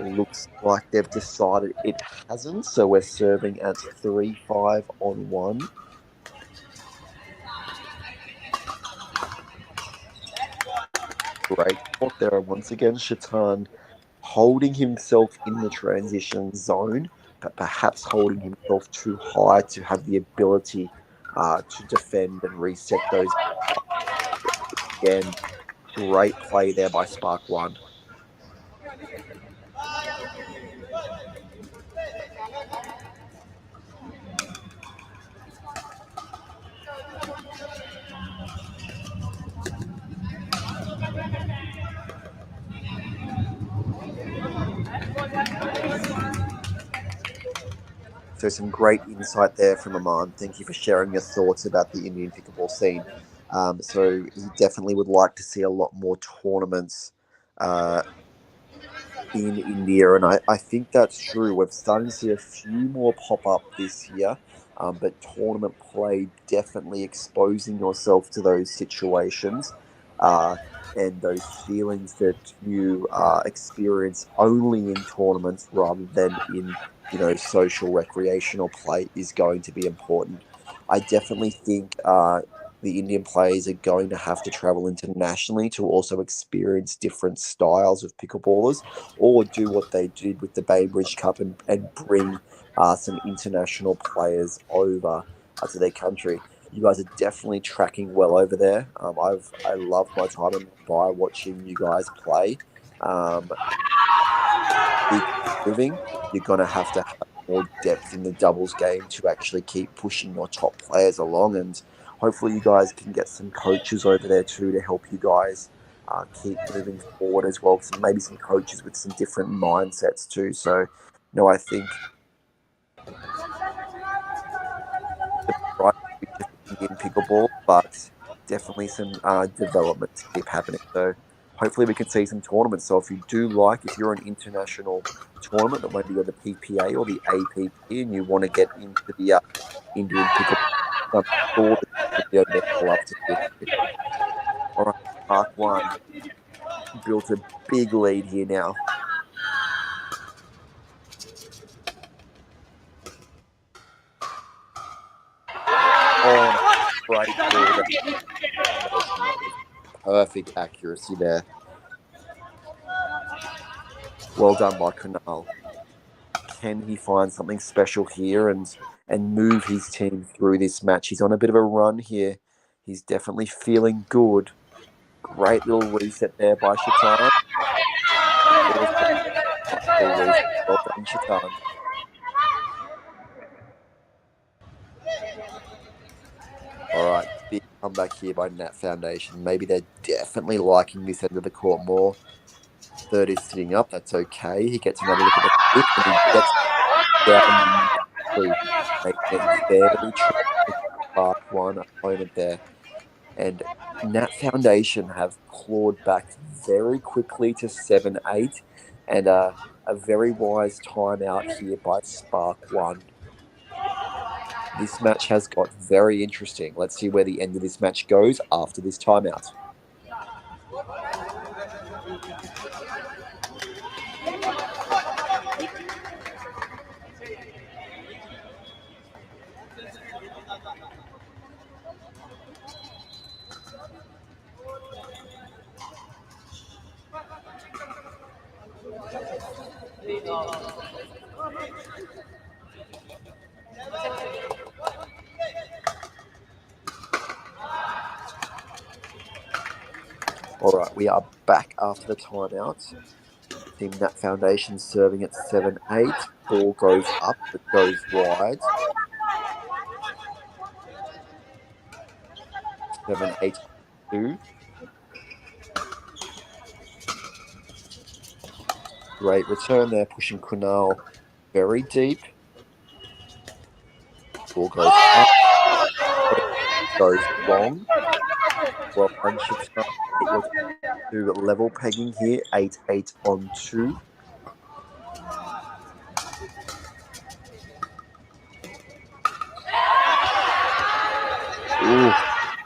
It looks like they've decided it hasn't, so we're serving at 3-5 on 1. Great spot there. Once again, Shatan holding himself in the transition zone, but perhaps holding himself too high to have the ability to defend and reset those. Again, great play there by Spark One. So some great insight there from Aman. Thank you for sharing your thoughts about the Indian pickleball scene. So he definitely would like to see a lot more tournaments uh, in India, and I think that's true. We're starting to see a few more pop up this year, but tournament play definitely exposing yourself to those situations and those feelings that you experience only in tournaments rather than in social recreational play is going to be important. I definitely think the Indian players are going to have to travel internationally to also experience different styles of pickleballers, or do what they did with the Bainbridge Cup and bring some international players over to their country. You guys are definitely tracking well over there. I love my time in Mumbai watching you guys play. Um, Keep moving. You're gonna have to have more depth in the doubles game to actually keep pushing your top players along, and hopefully you guys can get some coaches over there too to help you guys keep moving forward as well. Maybe some coaches with some different mindsets too. So, no, I think the right future for Indian pickleball, but definitely some development to keep happening. So hopefully we can see some tournaments. So if you're an international tournament that maybe you're the PPA or the APP and you want to get into the Indian pickleball, I'm sure the video there will love to hear from you. All right, Park One built a big lead here now. Oh, great ball there. Foundation. That was perfect accuracy there. Well done by Kunal. Can he find something special here and move his team through this match? He's on a bit of a run here. He's definitely feeling good. Great little reset there by Shaitan. Nice little reset. Well done, Shaitan. All right, big comeback here by Nat Foundation. Maybe they're definitely liking this end of the court more. Third is sitting up. That's okay. He gets another look at the fifth and he gets down nicely, making it very tricky. Spark One opponent there. And Nat Foundation have clawed back very quickly to 7-8, and a very wise timeout here by Spark One. This match has got very interesting. Let's see where the end of this match goes after this timeout. All right, we are back after the timeout. Team Nat Foundation serving at 7-8. Ball goes up, but goes wide. 7-8-2. Great return there, pushing Kunal very deep. Ball goes up, goes long. Well done, Shaitan. It was to level pegging here, 8-8-2. Ooh,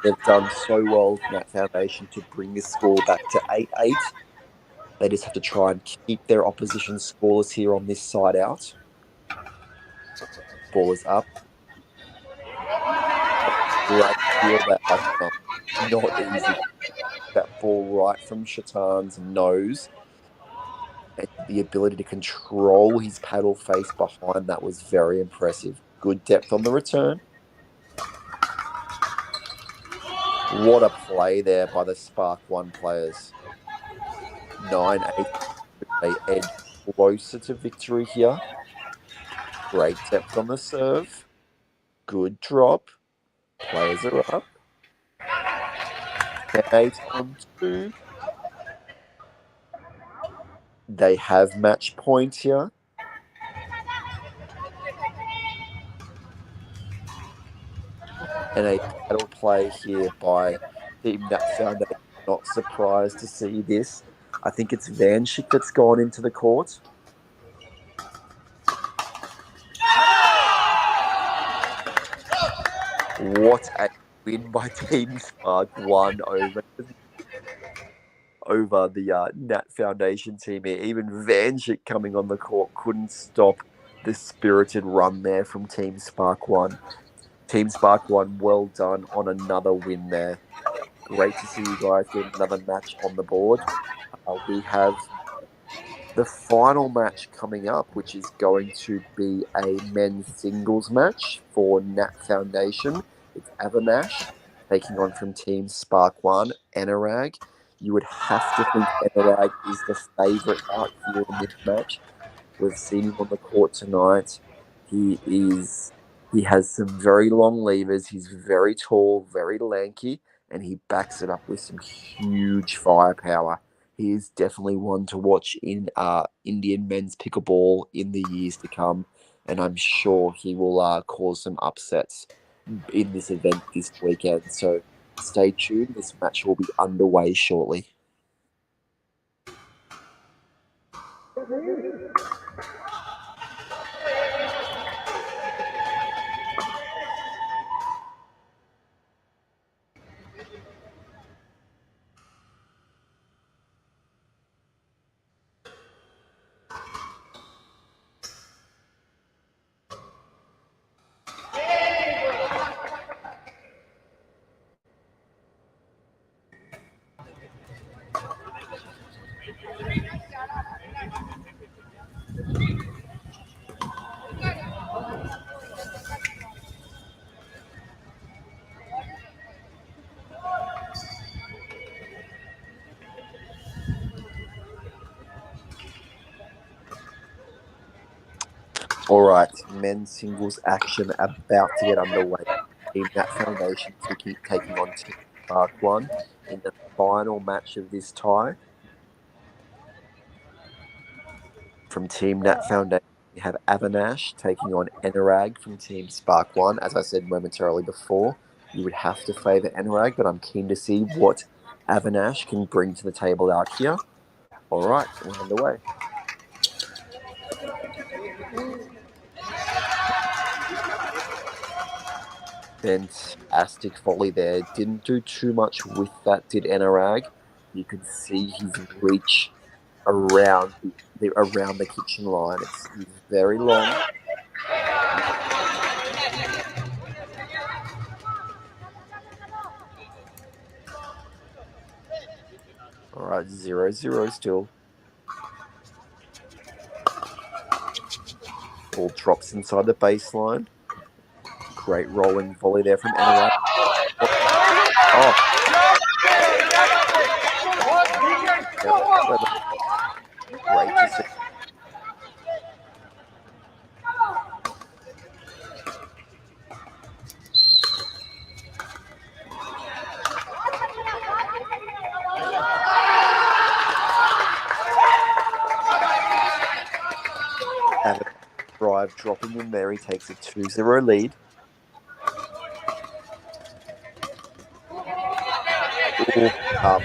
they've done so well, Nat Foundation, to bring this score back to 8-8. They just have to try and keep their opposition scoreless here on this side out. Ball is up. Great feel that by Kunal. Not easy. That ball right from Shaitan's nose. And the ability to control his paddle face behind that was very impressive. Good depth on the return. What a play there by the Spark 1 players. 9-8. They edge closer to victory here. Great depth on the serve. Good drop. Players are up. 10-8 on 2. They have match point here. And a paddle play here by Team Nat Foundation. Not surprised to see this. I think it's Vanshik that's gone into the court. What a win by Team Spark 1 over the Nat Foundation team here. Even Vanshik coming on the court couldn't stop the spirited run there from Team Spark 1. Team Spark 1, well done on another win there. Great to see you guys get another match on the board. We have the final match coming up, which is going to be a men's singles match for Nat Foundation. It's Avanash taking on from Team Spark 1, Enerag. You would have to think Enerag is the favourite out here in this match. We've seen him on the court tonight. He has some very long levers. He's very tall, very lanky, and he backs it up with some huge firepower. He is definitely one to watch in Indian men's pickleball in the years to come, and I'm sure he will cause some upsets in this event this weekend. So stay tuned. This match will be underway shortly. All right, men's singles action about to get underway. Team Nat Foundation taking on Team Spark 1 in the final match of this tie. From Team Nat Foundation, we have Avanash taking on Enerag from Team Spark 1. As I said momentarily before, you would have to favour Enerag, but I'm keen to see what Avanash can bring to the table out here. All right, we're underway. Fantastic volley there. Didn't do too much with that, did Enerag. You can see his reach around the kitchen line. It's very long. All right, 0-0 still. Ball drops inside the baseline. Great rolling volley there from Enerag. Oh. Great to see. Drive dropping in there. He takes a 2-0 lead.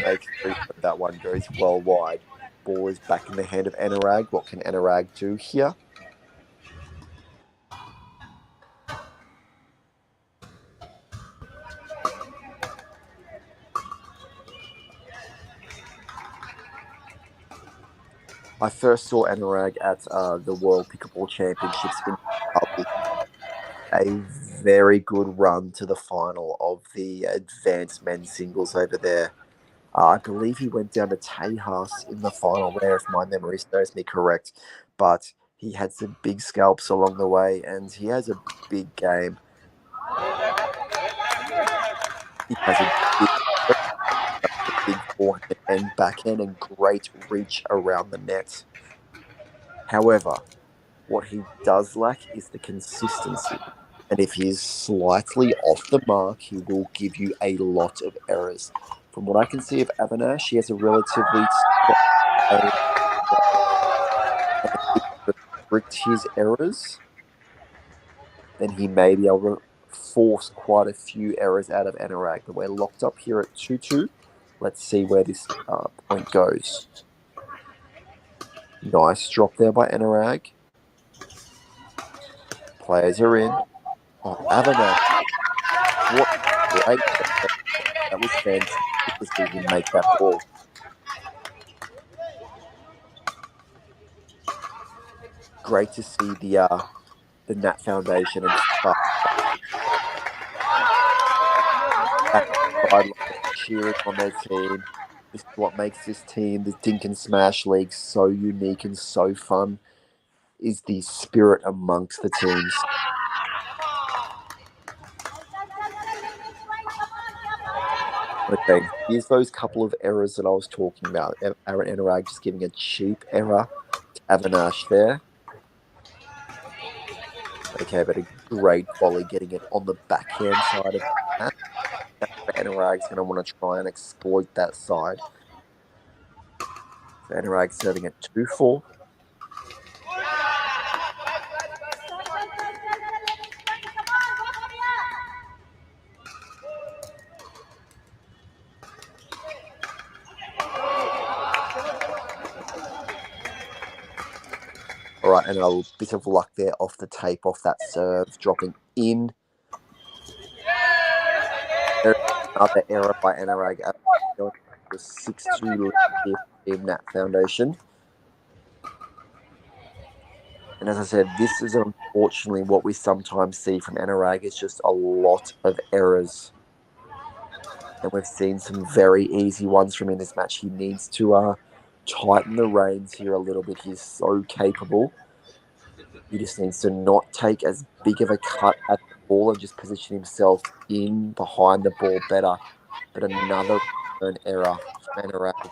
Make sure that one goes well wide. Ball is back in the hand of Enerag. What can Enerag do here? I first saw Enerag at the World Pickleball Championships in a very good run to the final of the advanced men's singles over there. I believe he went down to Tejas in the final there, if my memory serves me correct. But he had some big scalps along the way, and he has a big game. He has a big forehand and backhand and great reach around the net. However, what he does lack is the consistency. And if he is slightly off the mark, he will give you a lot of errors. From what I can see of Avinash, he has a relatively strong game, and if we restrict his errors, then he may be able to force quite a few errors out of Anurag. But we're locked up here at 2-2. Let's see where this point goes. Nice drop there by Anurag. Players are in. Oh, Avinash. What great effort. That was fantastic to see him make that ball. Great to see the NAT Foundation and staff at the sideline cheering on their team. This is what makes this team, the Dink and Smash League, so unique and so fun, is the spirit amongst the teams. Okay, here's those couple of errors that I was talking about. Aaron Anurag just giving a cheap error to Avinash there. Okay, but a great volley getting it on the backhand side of that. Anurag's going to want to try and exploit that side. So Anurag serving at 2-4. All right, and a bit of luck there off the tape, off that serve, dropping in. There's another error by Anurag. The 6-2 lead in that foundation. And as I said, this is unfortunately what we sometimes see from Anurag. It's just a lot of errors. And we've seen some very easy ones from him in this match. He needs to tighten the reins here a little bit. He's so capable. He just needs to not take as big of a cut at the ball and just position himself in behind the ball better. But another return error for Anurag.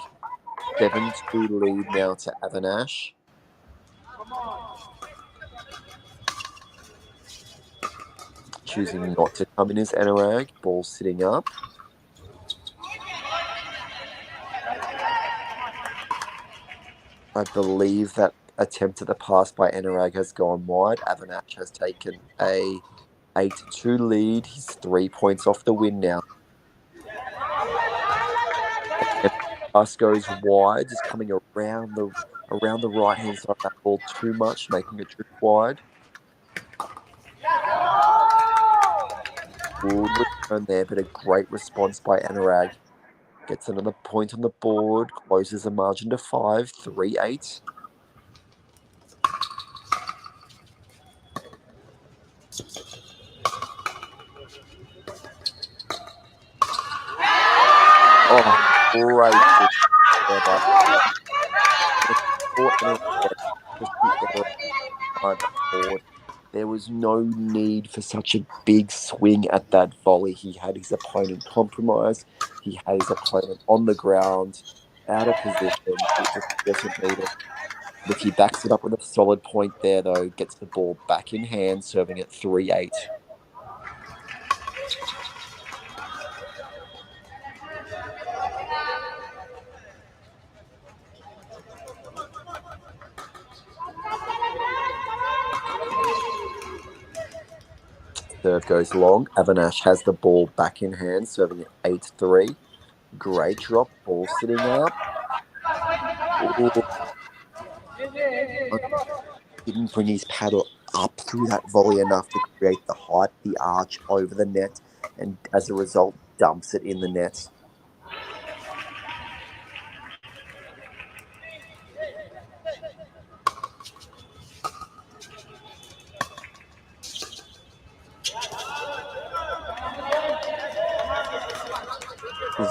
7-2 lead now to Avinash. Choosing not to come in as Anurag. Ball sitting up. I believe that attempt at the pass by Anurag has gone wide. Avinash has taken a 8-2 lead. He's 3 points off the win now. And pass goes wide, just coming around the right hand side of that ball too much, making it drift wide. Good return there, but a great response by Anurag. Gets another point on the board, closes the margin to 5, 3-8. Oh, great. There was no need for such a big swing at that volley. He had his opponent compromised. He had his opponent on the ground, out of position. It just wasn't needed. If he backs it up with a solid point there, though, gets the ball back in hand, serving at 3-8. Serve goes long. Avinash has the ball back in hand, serving at 8-3. Great drop. Ball sitting up. Ooh. Didn't bring his paddle up through that volley enough to create the height, the arch over the net, and as a result, dumps it in the net.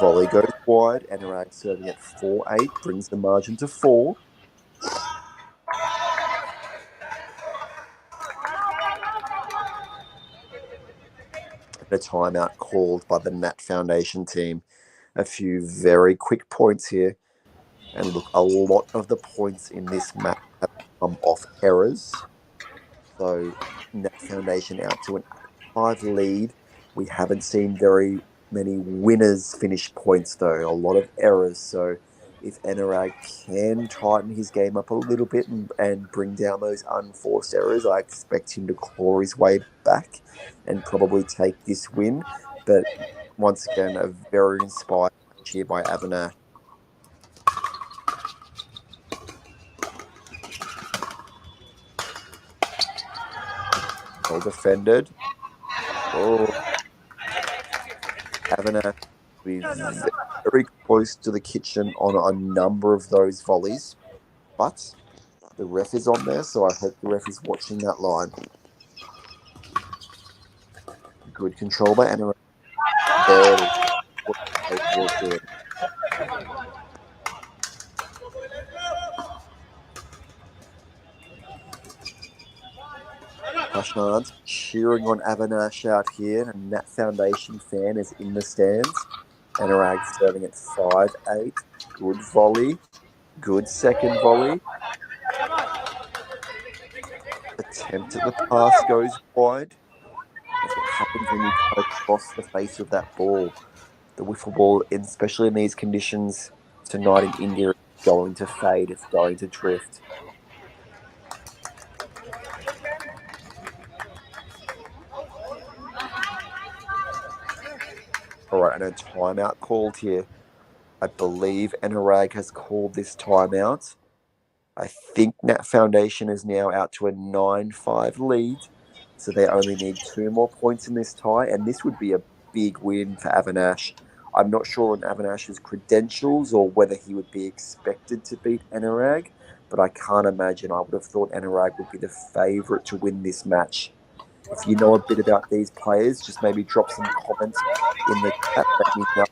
Volley goes wide. Anurag serving at 4-8, brings the margin to 4. A timeout called by the NAT Foundation team. A few very quick points here. And look, a lot of the points in this match have come off errors. So NAT Foundation out to an 5 lead. We haven't seen very many winners finish points, though. A lot of errors. So if Anurag can tighten his game up a little bit and bring down those unforced errors, I expect him to claw his way back and probably take this win. But once again, a very inspired match here by Avinash. Well defended. Oh, Avinash is very close to the kitchen on a number of those volleys, but the ref is on there, so I hope the ref is watching that line. Good control by Anurag. There it is. What the capable of doing. Prashant cheering on Avinash out here, and that Foundation fan is in the stands. Anurag serving at 5-8. Good volley. Good second volley. Attempt at the pass goes wide. That's what happens when you cut across the face of that ball. The wiffle ball, especially in these conditions tonight in India, is going to fade. It's going to drift. All right, and a timeout called here. I believe Anurag has called this timeout. I think Nat Foundation is now out to a 9-5 lead. So they only need 2 more points in this tie, and this would be a big win for Avinash. I'm not sure on Avinash's credentials or whether he would be expected to beat Anurag, but I can't imagine. I would have thought Anurag would be the favourite to win this match. If you know a bit about these players, just maybe drop some comments in the chat. Let me know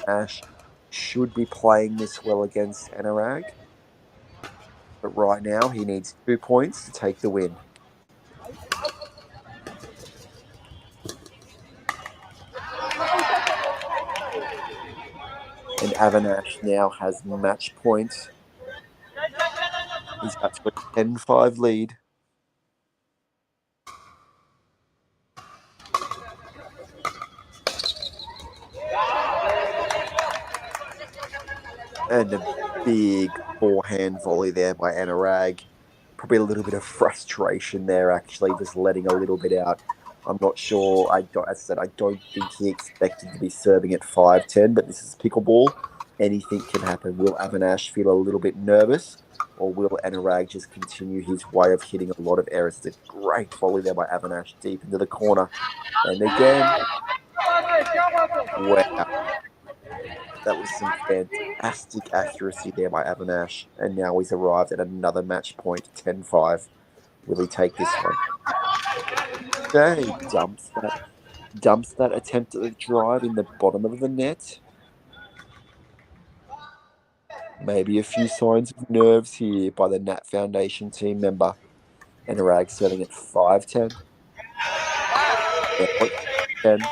Ash should be playing this well against Anurag. But right now, he needs 2 points to take the win. And Avinash now has match point. He's out to a 10-5 lead. And a big forehand volley there by Anurag. Probably a little bit of frustration there, actually, just letting a little bit out. I'm not sure. As I said, I don't think he expected to be serving at 5-10, but this is pickleball. Anything can happen. Will Avinash feel a little bit nervous, or will Anurag just continue his way of hitting a lot of errors? It's a great volley there by Avinash deep into the corner. And again, wow. That was some fantastic accuracy there by Avinash. And now he's arrived at another match point, 10-5. Will he take this one? Okay, dumps that attempt at the drive in the bottom of the net. Maybe a few signs of nerves here by the NAT Foundation team member. Anurag serving at 5-10. Now it's 10.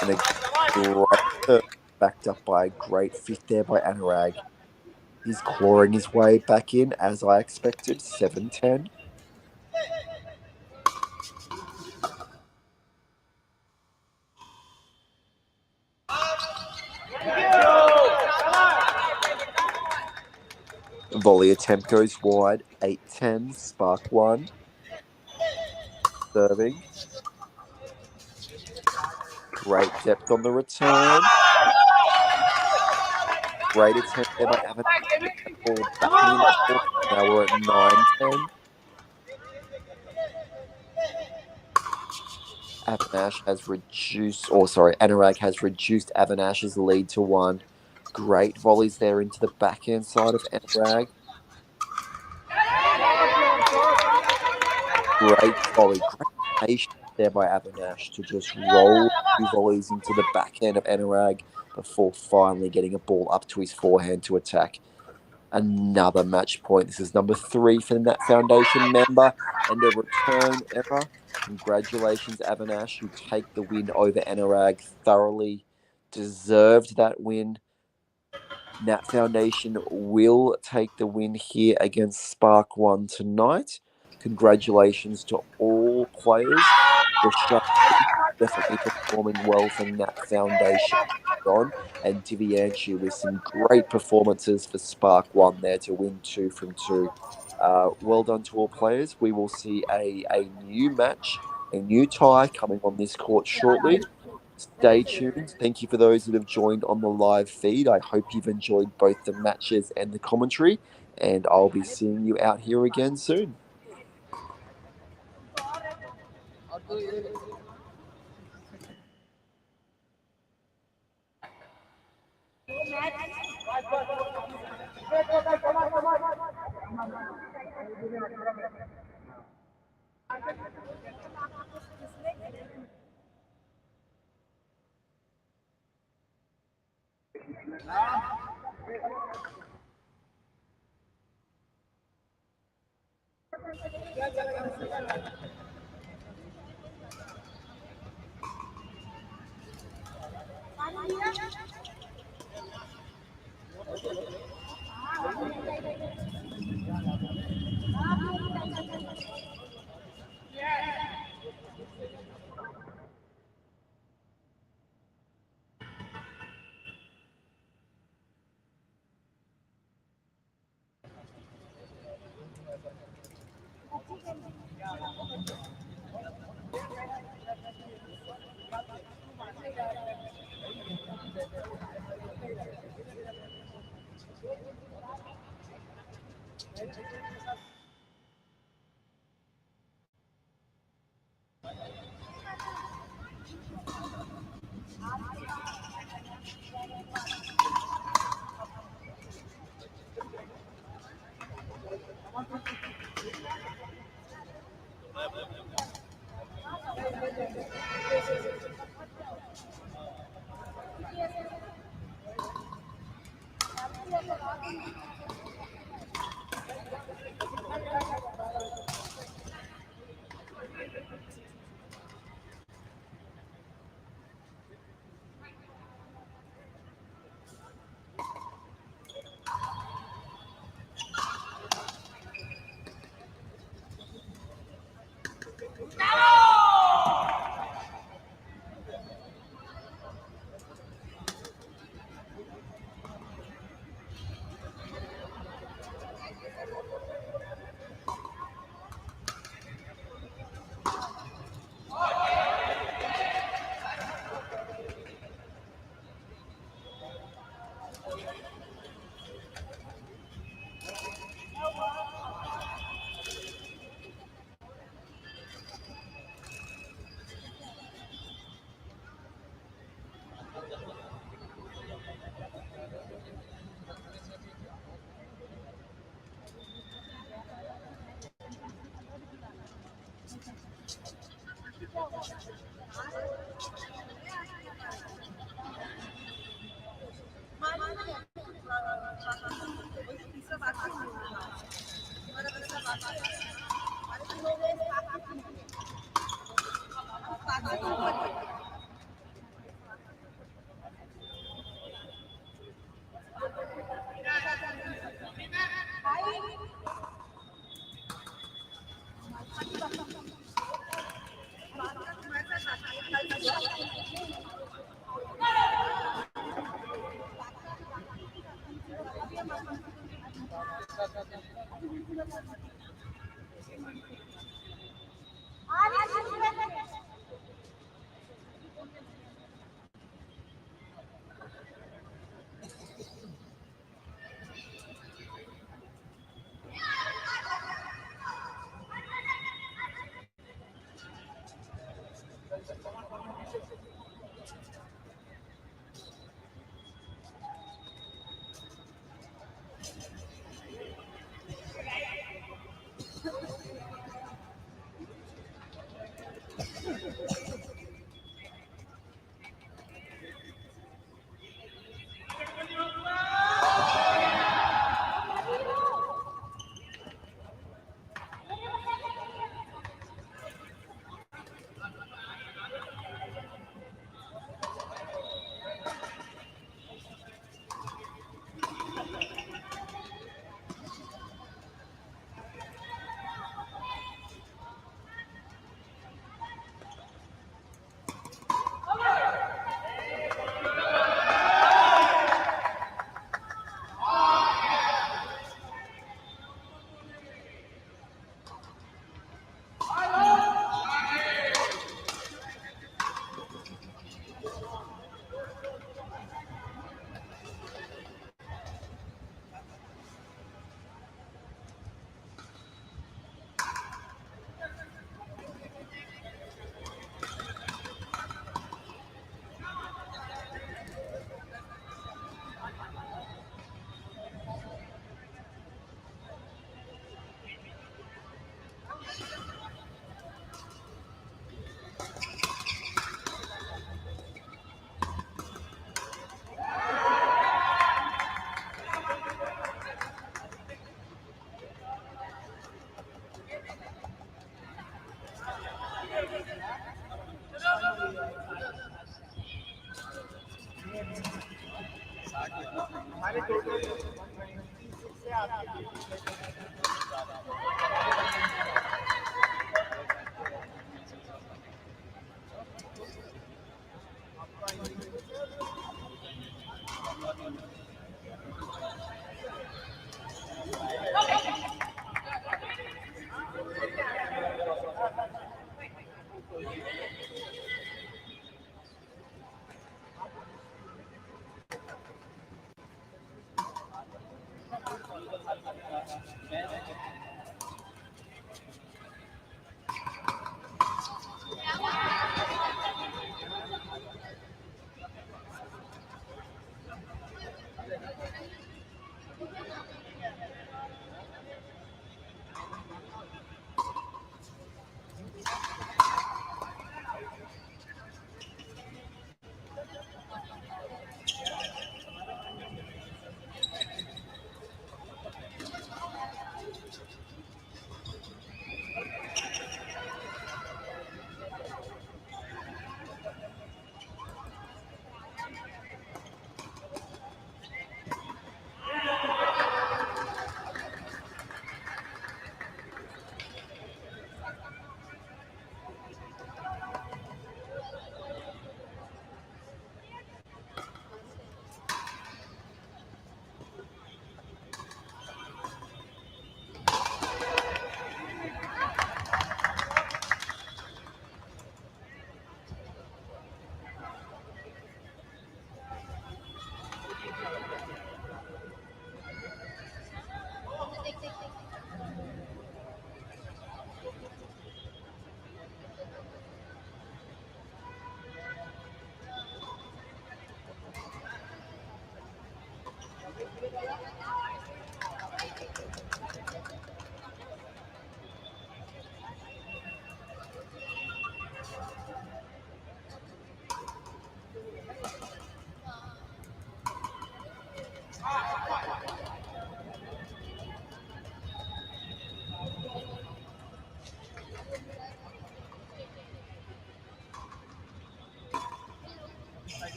And a great serve backed up by a great fifth there by Anurag. He's clawing his way back in, as I expected, 7-10. Volley attempt goes wide, 8-10, spark 1. Serving. Great depth on the return. Great attempt there by Avinash. Now we're at 9-10. Anurag has reduced Avinash's lead to 1. Great volleys there into the backhand side of Anurag. Great volley. Great patience there by Avinash to just roll 2 volleys into the backhand of Anurag before finally getting a ball up to his forehand to attack. Another match point. This is number 3 for the NAT Foundation member and a return error. Congratulations, Avinash. You take the win over Anurag. Thoroughly deserved that win. NAT Foundation will take the win here against Spark 1 tonight. Congratulations to all players. Rashad definitely performing well for NAT Foundation on, and Divianchi with some great performances for Spark 1 there to win 2 from 2. Well done to all players. We will see a new match, a new tie coming on this court shortly. Stay tuned. Thank you for those that have joined on the live feed. I hope you've enjoyed both the matches and the commentary, and I'll be seeing you out here again soon.